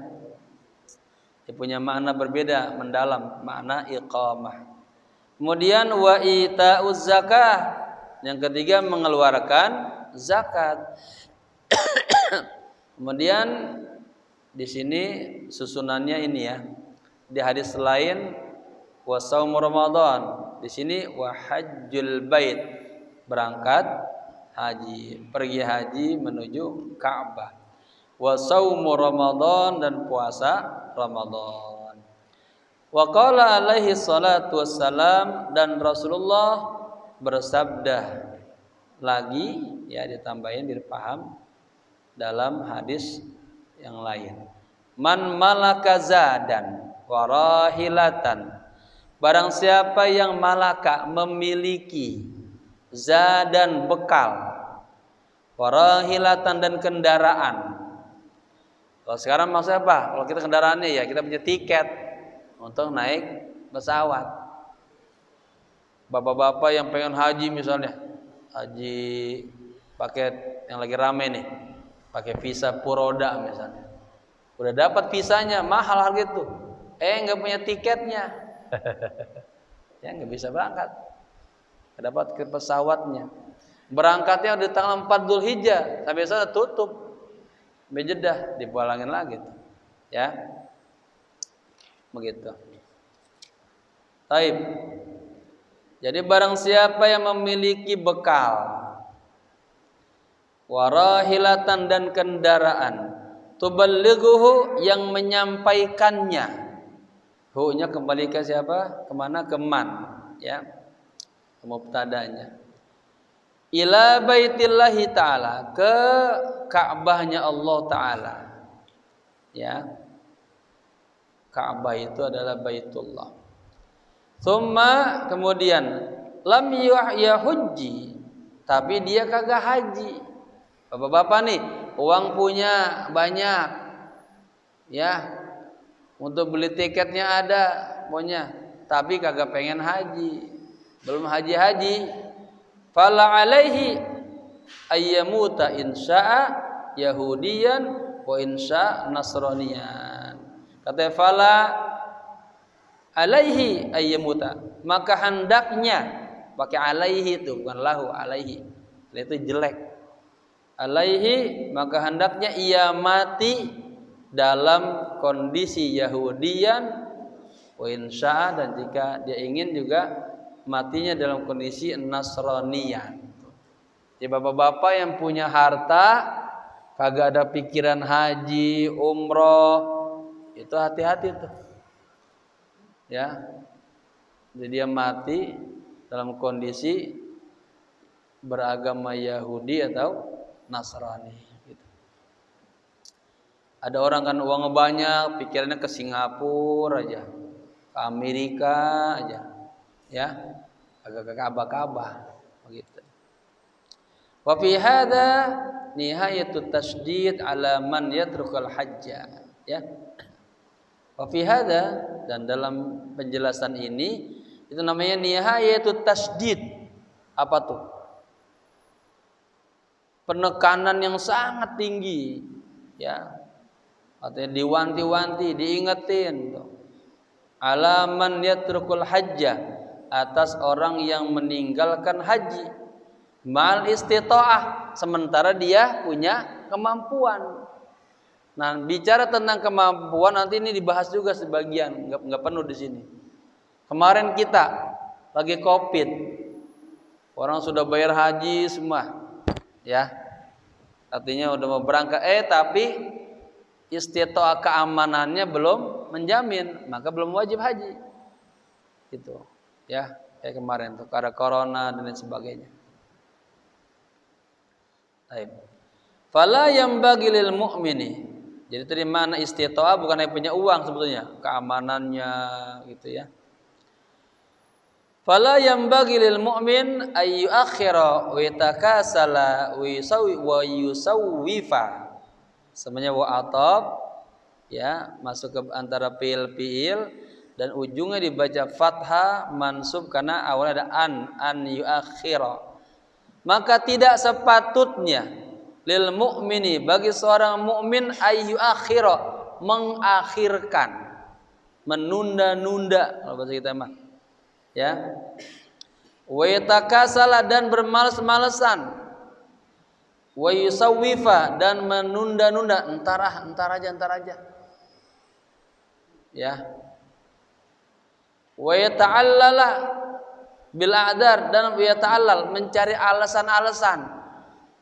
dia punya makna berbeda, mendalam makna iqamah. Kemudian wa ita'uz zakah, yang ketiga mengeluarkan zakat. Kemudian di sini susunannya ini ya, di hadis lain wa shaum Ramadan. Di sini wa hajjul bait, berangkat haji, pergi haji menuju Ka'bah. Wa shaum Ramadan, dan puasa Ramadan. Wa qala alaihi salatu wassalam, dan Rasulullah bersabda lagi, ya ditambahin biar paham dalam hadis yang lain. Man malaka zadan wa rahilatan, barang siapa yang malaka, memiliki, zadan bekal, warahilatan dan kendaraan. Kalau sekarang maksudnya apa? Kalau kita kendaraannya ya kita punya tiket untuk naik pesawat. Bapak-bapak yang pengen haji misalnya, haji paket yang lagi rame nih, pakai visa Puroda misalnya. Udah dapat visanya, mahal harga itu. Nggak punya tiketnya. Ya nggak bisa berangkat, nggak dapat ke pesawatnya. Berangkatnya di tanggal 4 Dzulhijjah, sampai sana tutup, Jeddah dipulangin lagi tuh. Ya, begitu. Taib. Jadi barang siapa yang memiliki bekal, warahilatan dan kendaraan, tuballighuhu, yang menyampaikannya, hu-nya kembali ke siapa? Kemana? Ke man, ya, ke mubtadanya. Ila baitillahi ta'ala, ke Ka'bahnya Allah Ta'ala. Ya, Ka'bah itu adalah Baitullah. Thumma, kemudian, lam yahujji, tapi dia kagak haji. Bapak-bapak nih, uang punya banyak, ya, untuk beli tiketnya ada, punya, tapi kagak pengen haji, belum haji-haji. Fala alaihi ayyamuta insya'a yahudiyan wa insya' nasraniyan. Kata fala alaihi ayyamuta, maka hendaknya, pakai alaihi itu bukan lahu, alaihi itu jelek. Alaihi, maka hendaknya ia mati dalam kondisi Yahudian wa insya', dan jika dia ingin juga matinya dalam kondisi Nasraniyan. Jadi bapak-bapak yang punya harta, kagak ada pikiran haji, umroh, itu hati-hati tuh. Ya, jadi dia mati dalam kondisi beragama Yahudi atau Nasrani. Gitu. Ada orang kan uangnya banyak, pikirannya ke Singapura aja, ke Amerika aja, ya, agak ke Ka'bah begitu. Wa fi hadza nihayatut tasydid ala man yatrukul hajja, ya. Wa fi hadza, dan dalam penjelasan ini itu namanya nihayatut tasydid. Apa tuh? Penekanan yang sangat tinggi, ya. Artinya diwanti-wanti, diingetin tuh. alaman yatrukul hajjah, atas orang yang meninggalkan haji, mal istita'ah, sementara dia punya kemampuan. Nah, bicara tentang kemampuan nanti ini dibahas juga sebagian, nggak penuh di sini. Kemarin kita lagi Covid, orang sudah bayar haji semua, ya, artinya udah mau berangkat, tapi istita'ah keamanannya belum menjamin, maka belum wajib haji, gitu, ya, kayak kemarin tuh karena corona dan lain sebagainya. Baik. Fala yambaghi lil mu'mini. Jadi dari mana istita'ah bukan hanya punya uang sebetulnya, keamanannya gitu ya. Fala yambaghi lil mu'min ay yu'akhkhira wa yatakasala wa yusawwifa. Semuanya wa ataf ya, masuk ke antara fiil dan ujungnya dibaca fathah mansub karena awalnya ada an yu'akhkhira. Maka tidak sepatutnya lil mu'mini, bagi seorang mukmin, ayyu akhira, mengakhirkan, menunda-nunda kalau bahasa kita mah, ya, wa yatakasala, dan bermalas-malesan, wa yusawwifa, dan menunda-nunda, entar aja, ya, wa yata'allala bil a'dar, dan wa yata'allal, mencari alasan-alasan.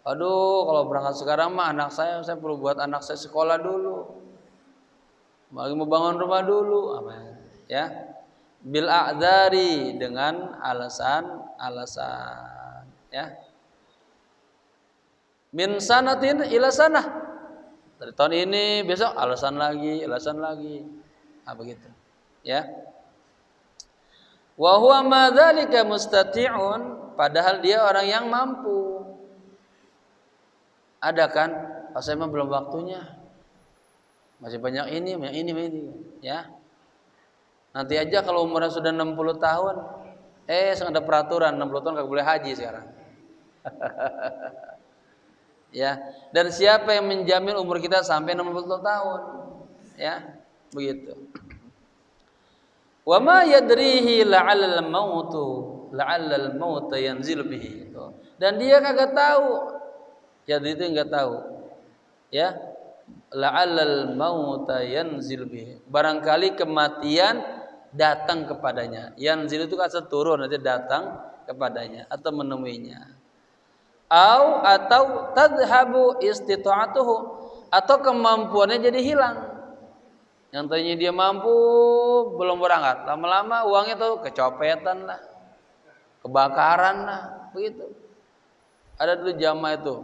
Aduh, kalau berangkat sekarang mah anak saya perlu buat anak saya sekolah dulu, lagi mau bangun rumah dulu, apa ya? Bil a'dzari, dengan alasan, ya. Min sanatin ila sanah, dari tahun ini besok alasan lagi, begitu, ya. Wa huwa ma dzalika mustati'un, padahal dia orang yang mampu. Ada kan, pas saya mah belum waktunya, masih banyak ini, ya. Nanti aja kalau umurnya sudah 60 tahun, ada peraturan 60 tahun nggak boleh haji sekarang. Ya, dan siapa yang menjamin umur kita sampai 60 tahun? Ya, begitu. Wa ma yadrihi la'allal mautu yanzil bihi. Dan dia kagak tahu. Jadi itu enggak tahu, ya, la'allal mauta yanzil bihi, barangkali kematian datang kepadanya. Yanzil itu kata turun, nanti datang kepadanya atau menemuinya. Atau tadhabu istita'atuhu, atau kemampuannya jadi hilang. Yang tadinya dia mampu belum berangkat, lama-lama uangnya tuh kecopetan lah, kebakaran lah, begitu. Ada dulu jamaah itu,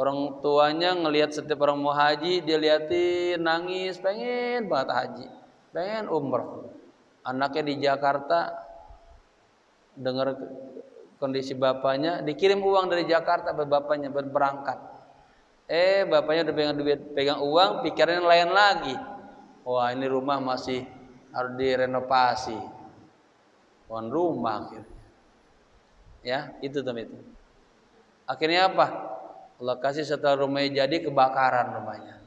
orang tuanya ngelihat setiap orang mau haji, dia liatin, nangis, pengen banget haji, pengen umrah. Anaknya di Jakarta, dengar kondisi bapaknya, dikirim uang dari Jakarta buat bapaknya berangkat. Bapaknya udah pegang uang, pikirannya lain lagi. Wah, ini rumah masih harus direnovasi, tuan rumah akhirnya. Ya, itu teman itu. Akhirnya apa? Allah kasih setelah rumahnya jadi kebakaran rumahnya.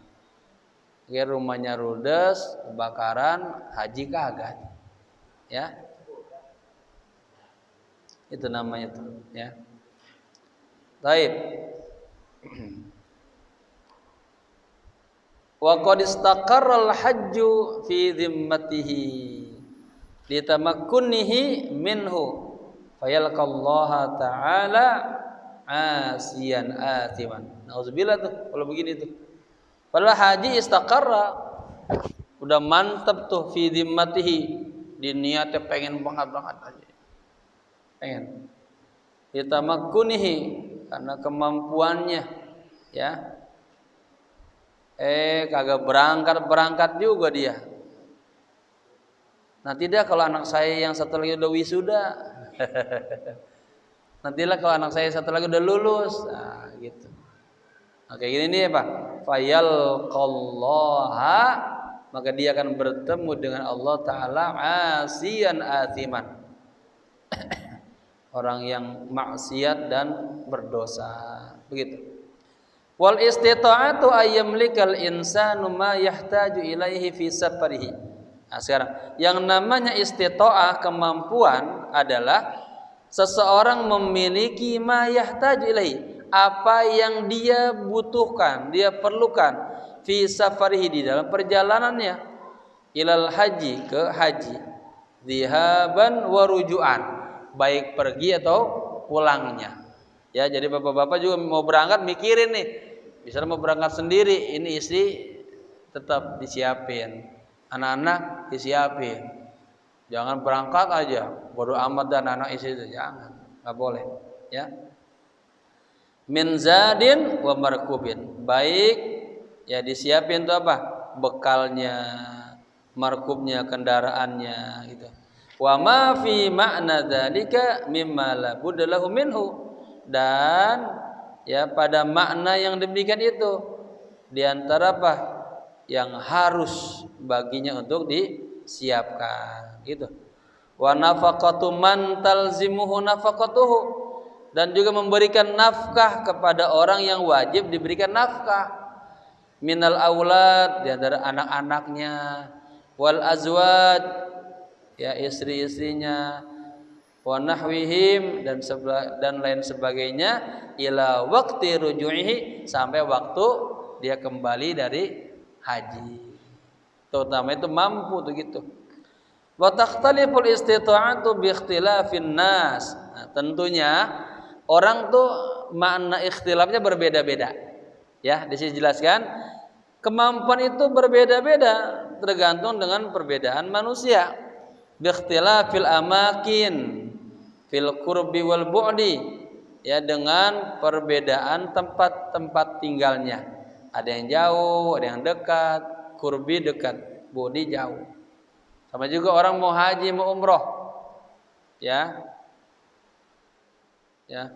Akhirnya rumahnya rudes, kebakaran, haji kagak. Ya. Itu namanya tuh, ya. Baik. Wa qad istaqarra al-hajju fi dhimmatihi litamakkunihi minhu fayalqallaha ta'ala asiyan atiman. Nauzubillah tuh kalau begini tuh. Padahal haji istaqarra, udah mantap tuh fi dhimmatihi, di niatnya pengen banget aja. Pengen. Litamakkunihi, karena kemampuannya, ya. Kagak berangkat juga dia. Nanti dah kalau anak saya yang satu lagi udah wisuda. Nantilah kalau anak saya satu lagi udah lulus. Nah, gitu. Oke, gini nih Pak. Fayalqallaha, maka dia akan bertemu dengan Allah Ta'ala asiyan atiman. Orang yang maksiat dan berdosa. Begitu. Wal istita'atu ayyamlikal insanu ma yahtaju ilaihi fi safarihi. Nah, sekarang yang namanya istita'ah kemampuan adalah seseorang memiliki ma yahtaju ilaihi, apa yang dia butuhkan, dia perlukan fi safarihi, di dalam perjalanannya, ilal haji, ke haji, dzihaban wa ruju'an, baik pergi atau pulangnya. Ya, jadi bapak-bapak juga mau berangkat mikirin nih, misalnya mau berangkat sendiri, ini istri tetap disiapin, anak-anak disiapin. Jangan berangkat aja bodo amat dan anak istri itu, jangan, nggak boleh. Ya, min zadin wa markubin, baik ya disiapin tuh apa, bekalnya, markubnya, kendaraannya gitu. Wa ma fi ma'na dzalika mimma la budda lahu minhu, dan ya pada makna yang demikian itu di antara apa yang harus baginya untuk disiapkan gitu. Wa nafaqatu man talzimuhu nafaqatuhu, dan juga memberikan nafkah kepada orang yang wajib diberikan nafkah, minal aulad, di antara anak-anaknya, wal azwaj, ya istri-istrinya, wa nahwihim, dan lain sebagainya, ila waqti ruju'ihi, sampai waktu dia kembali dari haji. Terutama itu mampu tuh gitu. Wa takhtaliful istita'atu bi ikhtilafin nas. Nah, tentunya orang tuh makna ikhtilafnya berbeda-beda. Ya, di sini jelaskan kemampuan itu berbeda-beda tergantung dengan perbedaan manusia. Bi ikhtilafil amakin fil qurbi wal bu'di, ya, dengan perbedaan tempat-tempat tinggalnya. Ada yang jauh, ada yang dekat. Qurbi dekat, bu'di jauh. Sama juga orang mau haji, mau umroh, ya, ya,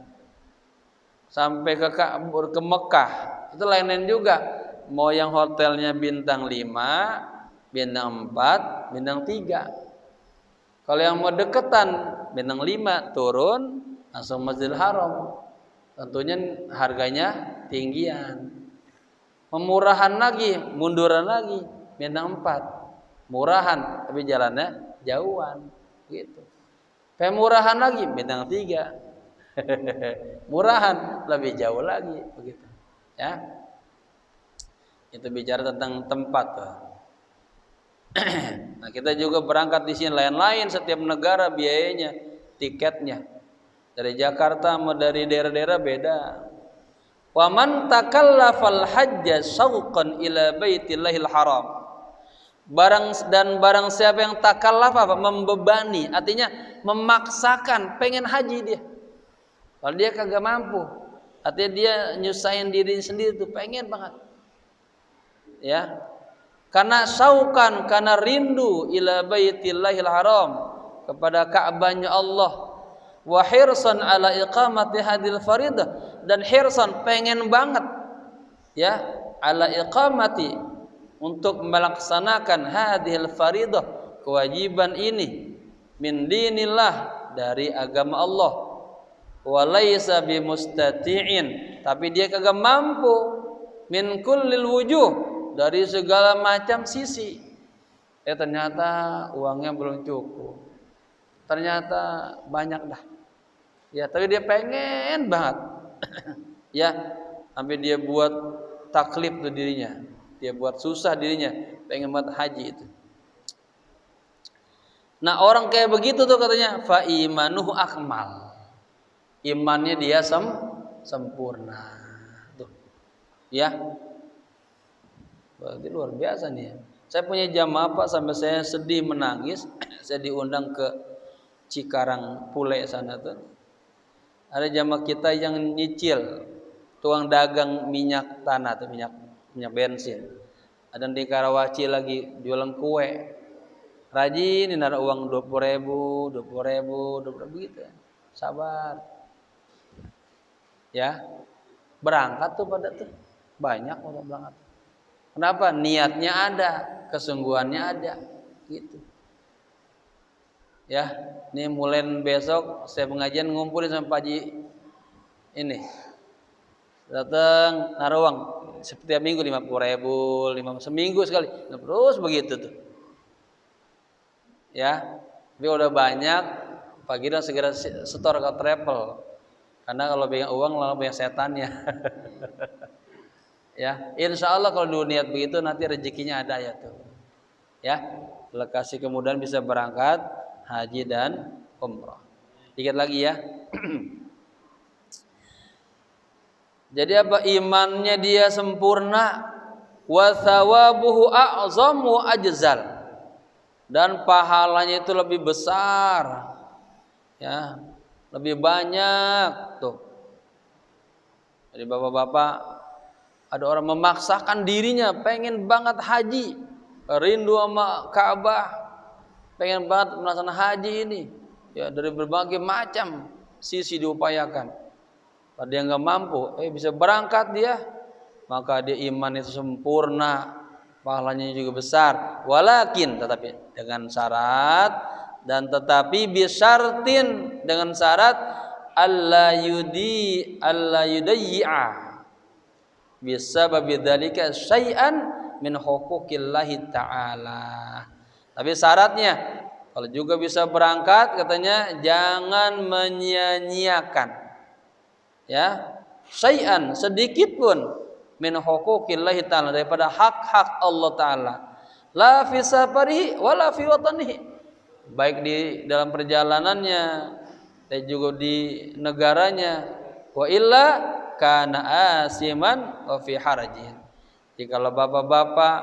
sampai ke Mekah, itu lain-lain juga. Mau yang hotelnya bintang 5, bintang 4, bintang 3. Kalau yang mau deketan bintang 5 turun langsung Masjidil Haram, tentunya harganya tinggian. Memurahan lagi, munduran lagi, bintang 4. Murahan tapi jalannya jauhan gitu. Pemurahan lagi bintang 3. Murahan lebih jauh lagi begitu. Ya. Itu bicara tentang tempat. Nah, kita juga berangkat di sini lain-lain, setiap negara biayanya, tiketnya. Dari Jakarta mau dari daerah-daerah beda. Wa man takallafal hajja syauqan ila baitillahil haram. Barang siapa yang takallaf, apa? Membebani, artinya memaksakan pengen haji dia. Kalau dia kagak mampu, artinya dia nyusahin diri sendiri tuh, pengen banget. Ya. Karena syauqan, karena rindu ila baitillahil haram, kepada Ka'bahnya Allah. Wa hirsan ala iqamati hadil faridah, dan hirsan pengen banget, ya, ala iqamati, untuk melaksanakan hadhil faridah, kewajiban ini, min dinillah, dari agama Allah. Wa laisa bimustati'in, tapi dia kagak mampu, min kullil wujuh, dari segala macam sisi. Ternyata uangnya belum cukup, ternyata banyak dah, ya, tapi dia pengen banget. Ya, sampai dia buat taklif tuh dirinya, dia buat susah dirinya, pengen banget haji itu. Nah, orang kayak begitu tuh katanya fa imanuhu akmal, imannya dia sempurna tuh, ya. Berarti luar biasa nih ya. Saya punya jamaah Pak, sampai saya sedih menangis. Saya diundang ke Cikarang Pule sana tuh. Ada jamaah kita yang nyicil, tukang dagang minyak tanah tuh, minyak bensin. Ada di Karawaci lagi jualan kue. Rajin, nara uang 20.000 gitu. Sabar. Ya. Berangkat tuh pada tuh. Banyak orang berangkat. Kenapa? Niatnya ada, kesungguhannya ada, gitu. Ya, ini mulai besok saya pengajian ngumpulin sama Pak Haji ini. Datang naruh uang setiap minggu 50.000, seminggu sekali. Nah, terus begitu tuh. ya. Tapi udah banyak, pagi dan segera setor ke travel. Karena kalau pegang uang lalu pegang setannya. Ya, insya Allah kalau niat begitu nanti rezekinya ada ya tuh. Ya, lokasi kemudian bisa berangkat haji dan umrah. Dikit lagi ya. Jadi apa, imannya dia sempurna, wa thawabuhu a'zam wa ajzal, dan pahalanya itu lebih besar, ya, lebih banyak tuh. Jadi bapak-bapak, ada orang memaksakan dirinya pengen banget haji, rindu sama Ka'bah, pengen banget melaksanakan haji ini, ya, dari berbagai macam sisi diupayakan. Pada yang nggak mampu, bisa berangkat dia, maka dia iman itu sempurna, pahalanya juga besar. Walakin, tetapi dengan syarat, dan tetapi bisyartin, dengan syarat alla yudayya bisa babidzalika syai'an min huquqillahi ta'ala. Tapi syaratnya, kalau juga bisa berangkat, katanya jangan menyia-nyiakan, ya, syai'an, sedikit pun, min huquqillahi ta'ala, daripada hak-hak Allah Ta'ala, la fi safarihi wala fi watanihi, baik di dalam perjalanannya dan juga di negaranya, wa illa kana asiman wa fi harajin. Jikalau bapak-bapak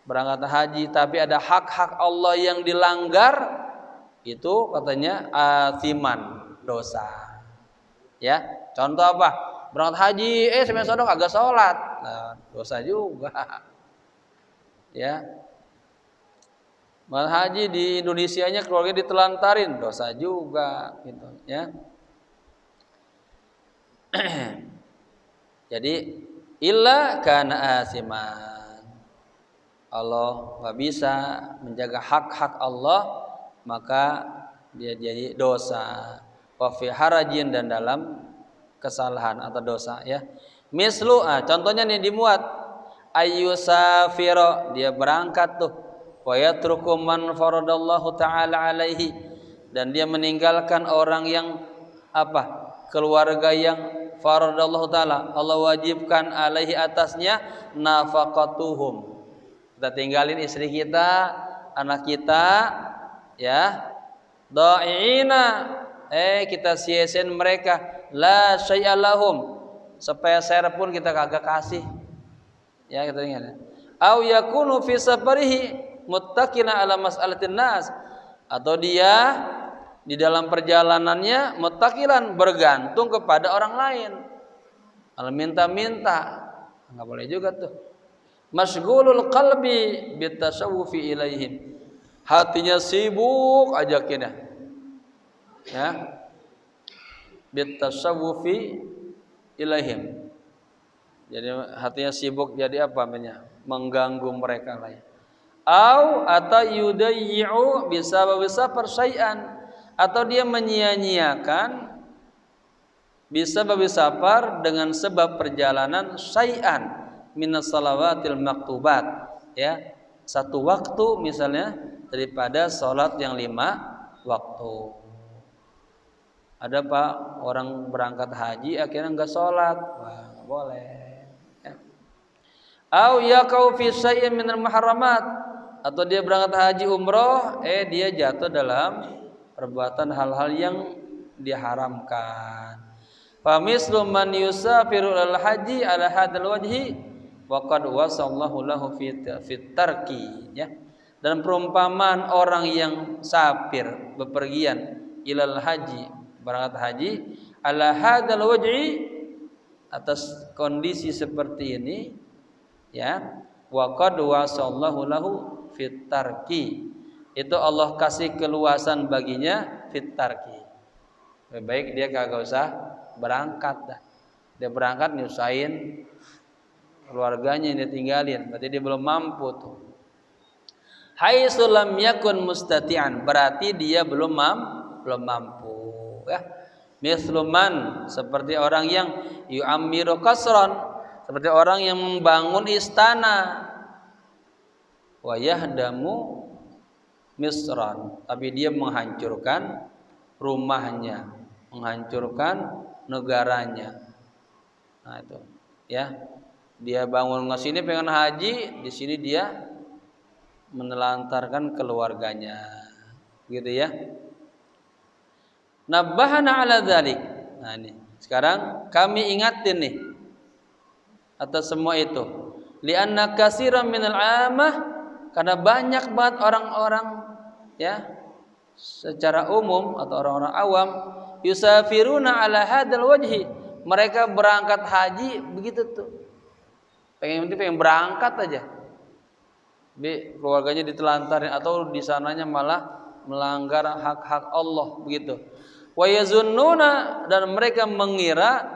berangkat haji tapi ada hak-hak Allah yang dilanggar, itu katanya asiman, dosa. Ya, contoh apa? Berangkat haji, sampai sono kagak sholat, nah, dosa juga. Ya, berangkat haji di Indonesianya keluarga ditelantarin, dosa juga, gitu. Ya. Jadi illa kana asiman, Allah nggak bisa menjaga hak-hak Allah, maka dia jadi dosa. Wa fi harajin, dan dalam kesalahan atau dosa, ya. Mislu, contohnya nih dimuat, ayyusafiro, dia berangkat tuh, wa yatruku man faradallahu ta'ala alaihi, dan dia meninggalkan orang yang apa? Keluarga yang faradallahu ta'ala, Allah wajibkan alaihi atasnya, nafaqatuhum, kita tinggalin istri kita, anak kita, ya, dha'iina, kita sia-siain mereka, la syai'alahum, sepeser pun kita kagak kasih, ya, kita ingat. Au yakunu fi safarihi muttaqina ala mas'alatin nas, atau dia di dalam perjalanannya muttaqilan, bergantung kepada orang lain, al minta-minta, enggak boleh juga tuh. Masghulul qalbi bitasawufi ilaihim, hatinya sibuk aja kita, ya, bitasawufi ilaihim, jadi hatinya sibuk, jadi apa namanya, mengganggu mereka lain. Au atau yudayyi'u bisa persyai'an, atau dia menyia-nyiakan bisa safar dengan sebab perjalanan syai'an minas salawatil maktubat, ya, satu waktu misalnya daripada sholat yang 5 waktu. Ada pak orang berangkat haji akhirnya enggak sholat, wah, nggak boleh. Ya. Au yakau fi syai'in minal muharramat, atau dia berangkat haji umroh, dia jatuh dalam perbuatan hal-hal yang diharamkan. Fa mislu man yusafiru al haji ala hadzal wajhi wa qad wasallahu lahu fi tarki, ya. Dan perumpamaan orang yang safir, bepergian, ilal haji, berangkat haji, ala hadzal wajhi, atas kondisi seperti ini, ya, wa qad wasallahu lahu fit tarki, itu Allah kasih keluasan baginya fit tarki. Lebih baik dia kagak usah berangkat dah. Dia berangkat nyusahin keluarganya yang dia tinggalin, berarti dia belum mampu tuh. Haitsu lam yakun mustati'an, berarti dia belum mampu, ya. Misluman, seperti orang yang yu'ammiru qasran, seperti orang yang membangun istana, wa yahdamu misran, tapi dia menghancurkan rumahnya, menghancurkan negaranya. Nah itu, ya. Dia bangun ke sini pengen haji, di sini dia menelantarkan keluarganya. Gitu ya. Nabbahana ala dzalik. Nah ini, sekarang kami ingatin nih atas semua itu. Lianna katsiran minal 'ammah, karena banyak banget orang-orang ya secara umum atau orang-orang awam yusafiruna ala hadzal wajhi, mereka berangkat haji begitu tuh. Pengen berangkat aja. Keluarganya ditelantarin atau di sananya malah melanggar hak-hak Allah begitu. Wa yazunnuna, dan mereka mengira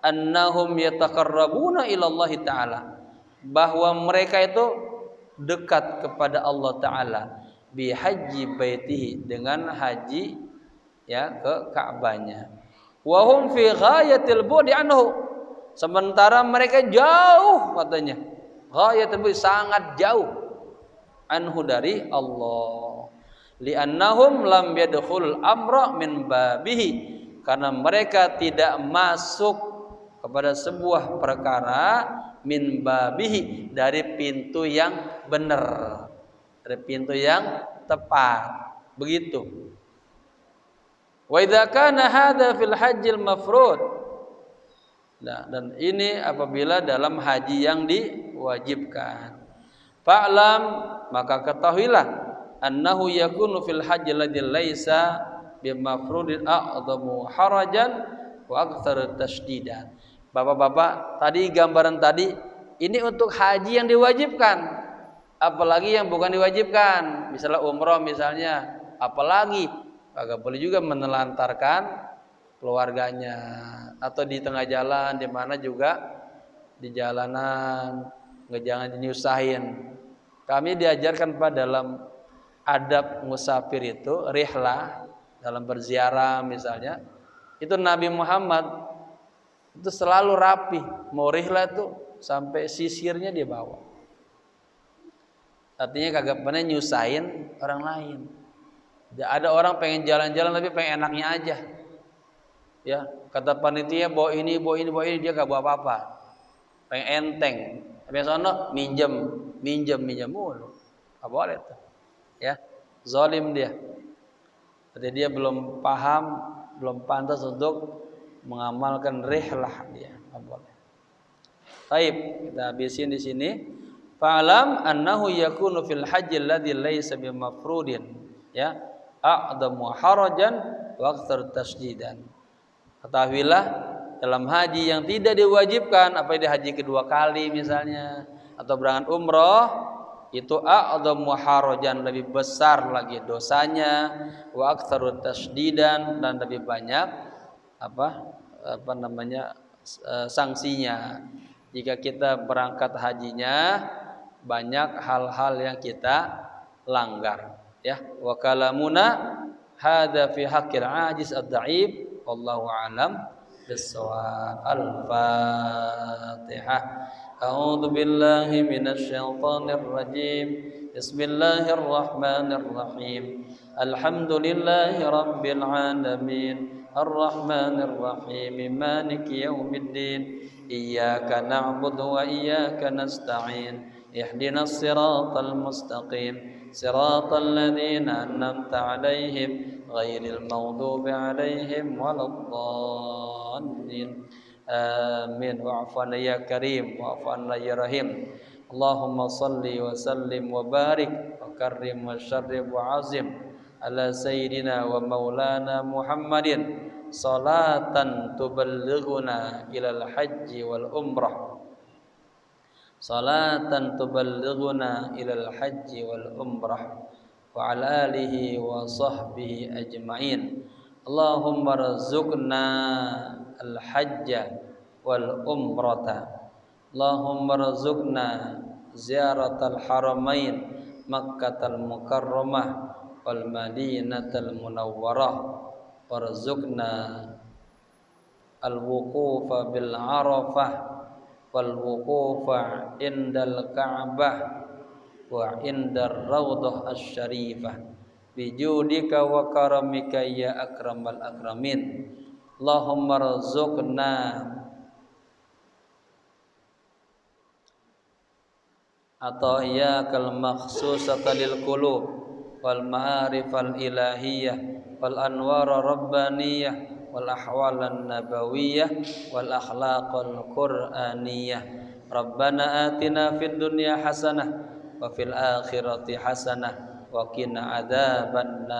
annahum yataqarrabuna ila Allah taala, bahwa mereka itu dekat kepada Allah taala bi haji baitihi, dengan haji ya ke Ka'bahnya. Wa hum fi ghayatil bu'di anhu, sementara mereka jauh katanya. Ghayatul bu'di, sangat jauh, anhu dari Allah. Li'annahum lam yadkhulul amra min babihi, karena mereka tidak masuk kepada sebuah perkara min babihi, dari pintu yang benar, dari pintu yang tepat. Begitu. Wa idza kana hadza fil hajjil mafrud. Nah, dan ini apabila dalam haji yang diwajibkan. Fa'lam, maka ketahuilah, annahu yakunu fil hajji alladzi laisa bimafrudin a'dhamu harajan wa aktsar tashdidan. Bapak-bapak, tadi gambaran tadi ini untuk haji yang diwajibkan. Apalagi yang bukan diwajibkan, misalnya umroh misalnya, apalagi agak boleh juga menelantarkan keluarganya, atau di tengah jalan, di mana juga di jalanan, jangan dinyusahin. Kami diajarkan pada dalam adab musafir itu rihlah, dalam berziarah misalnya, itu Nabi Muhammad itu selalu rapi, mau rihlah itu sampai sisirnya dia bawa. Artinya kagak pernah nyusahin orang lain. Ada orang pengen jalan-jalan tapi pengen enaknya aja. Ya, kata panitia bawa ini, dia gak bawa apa-apa. Pengen enteng. Tapi sono minjem mulu. Gak boleh tuh. Ya, zalim dia. Jadi dia belum paham, belum pantas untuk mengamalkan rihlah dia. Gak boleh. Baik, kita habisin di sini. Fa'lam annahu yakunu fil hajjil ladzi laysa bimafrudin, ya, a'damu harajan wa aktsar tasdidan. Ketahuilah, dalam haji yang tidak diwajibkan, apa di haji kedua kali misalnya, atau berangkat umroh, itu a'dhamu harajan, lebih besar lagi dosanya, wa aktsaru tasdidan, dan lebih banyak sanksinya. Jika kita berangkat hajinya banyak hal-hal yang kita langgar, ya. Wa kalamuna hadza fi haqqil ajiz ad-dha'if, wallahu a'lam bis-shawab. Al-Fatihah. A'udzu billahi minasy syaithanir rajim. Bismillahirrahmanirrahim. Alhamdulillahi rabbil alamin. Arrahmanir rahim. Maliki yaumiddin. Iyyaka na'budu wa iyyaka nasta'in. Ihdinas siratal mustaqim. Siratal ladzina an'amta 'alaihim ghairil maghdubi 'alaihim waladdallin. Amin. Wa'fu 'anna ya karim, wa'fu 'anna ya rahim. Allahumma salli wa sallim wa barik wa karrim wa syarrif wa azim ala sayyidina wa maulana Muhammadin salatan tuballighuna ilal hajji wal umrah, salatan tuballighuna ilal hajji wal umrah wa ala alihi wa sahbihi ajma'in. Allahumma rzuqna al hajja wal umrata, Allahumma rzuqna ziyaratal haramain Makkatal Mukarramah wal Madinatal Munawwarah, warzuqna al-wuqufa bil Arafah wal wuqufa indal Ka'bah wa indar Raudhah asy-Syarifah. bijudika wa karamika ya akramal akramin. Allahumma rzuqna ataiyakal makhsusata lil qulub wal ma'arifal ilahiyah wal anwara rabbaniyah wal ahwalan nabawiyyah wal akhlaqal qur'aniyah. Rabbana atina fid dunya hasanah wa fil akhirati hasanah wa qina adzabannar.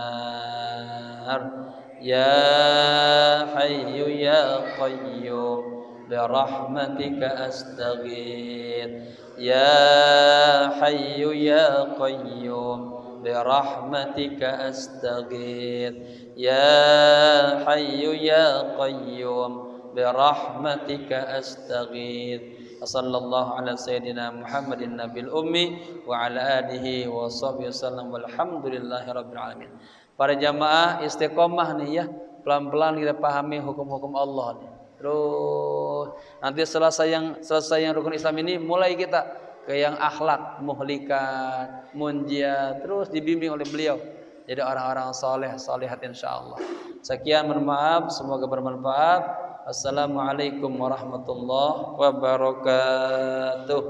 Ya hayyu ya qayyum bi rahmatika astaghits. Ya hayyu ya qayyum bi rahmatika astaghits. Ya hayyu ya qayyum bi rahmatika astaghits. Sallallahu ala sayyidina Muhammadin nabil ummi wa ala alihi wa sahbihi wasallam walhamdulillahi rabbil alamin. Para jamaah istiqomah nih ya, pelan-pelan kita pahami hukum-hukum Allah nih. Terus nanti selesai yang rukun Islam ini mulai kita ke yang akhlak, muhlikat, munjiat, terus dibimbing oleh beliau jadi orang-orang saleh salihat insyaallah. Sekian, mohon maaf, semoga bermanfaat. Assalamualaikum warahmatullahi wabarakatuh.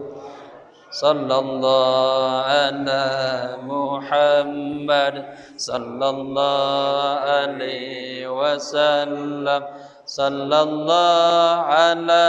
Sallallahu ala Muhammad sallallahu alaihi wasallam. Sallallahu ala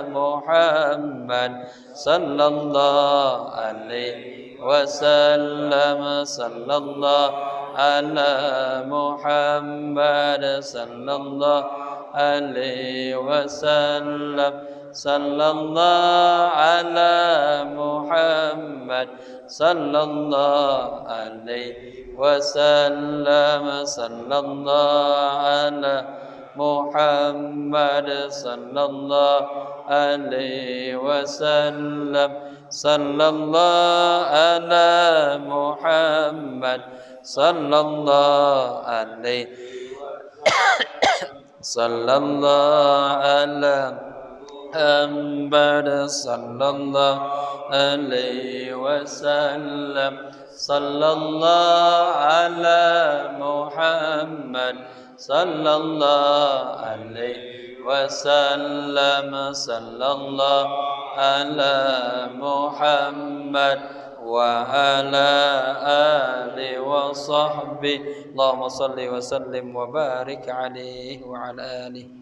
Muhammad sallallahu alaihi wasallam. Sallallahu ala Muhammad sallallahu alaihi wasallam. Sallallahu ala Muhammad sallallahu alaihi wasallam. Sallallahu ala Muhammad sallallahu alaihi wasallam. Sallallahu ala Muhammad sallallahu alaihi sallallahu ala Muhammad sallallahu alaihi wasallam. Sallallahu ala Muhammad sallallahu alaihi wasallam. Sallallahu ala Muhammad wa ala alihi wa sahbihi. Allahumma salli wa sallim wa barik alaihi wa ala alihi.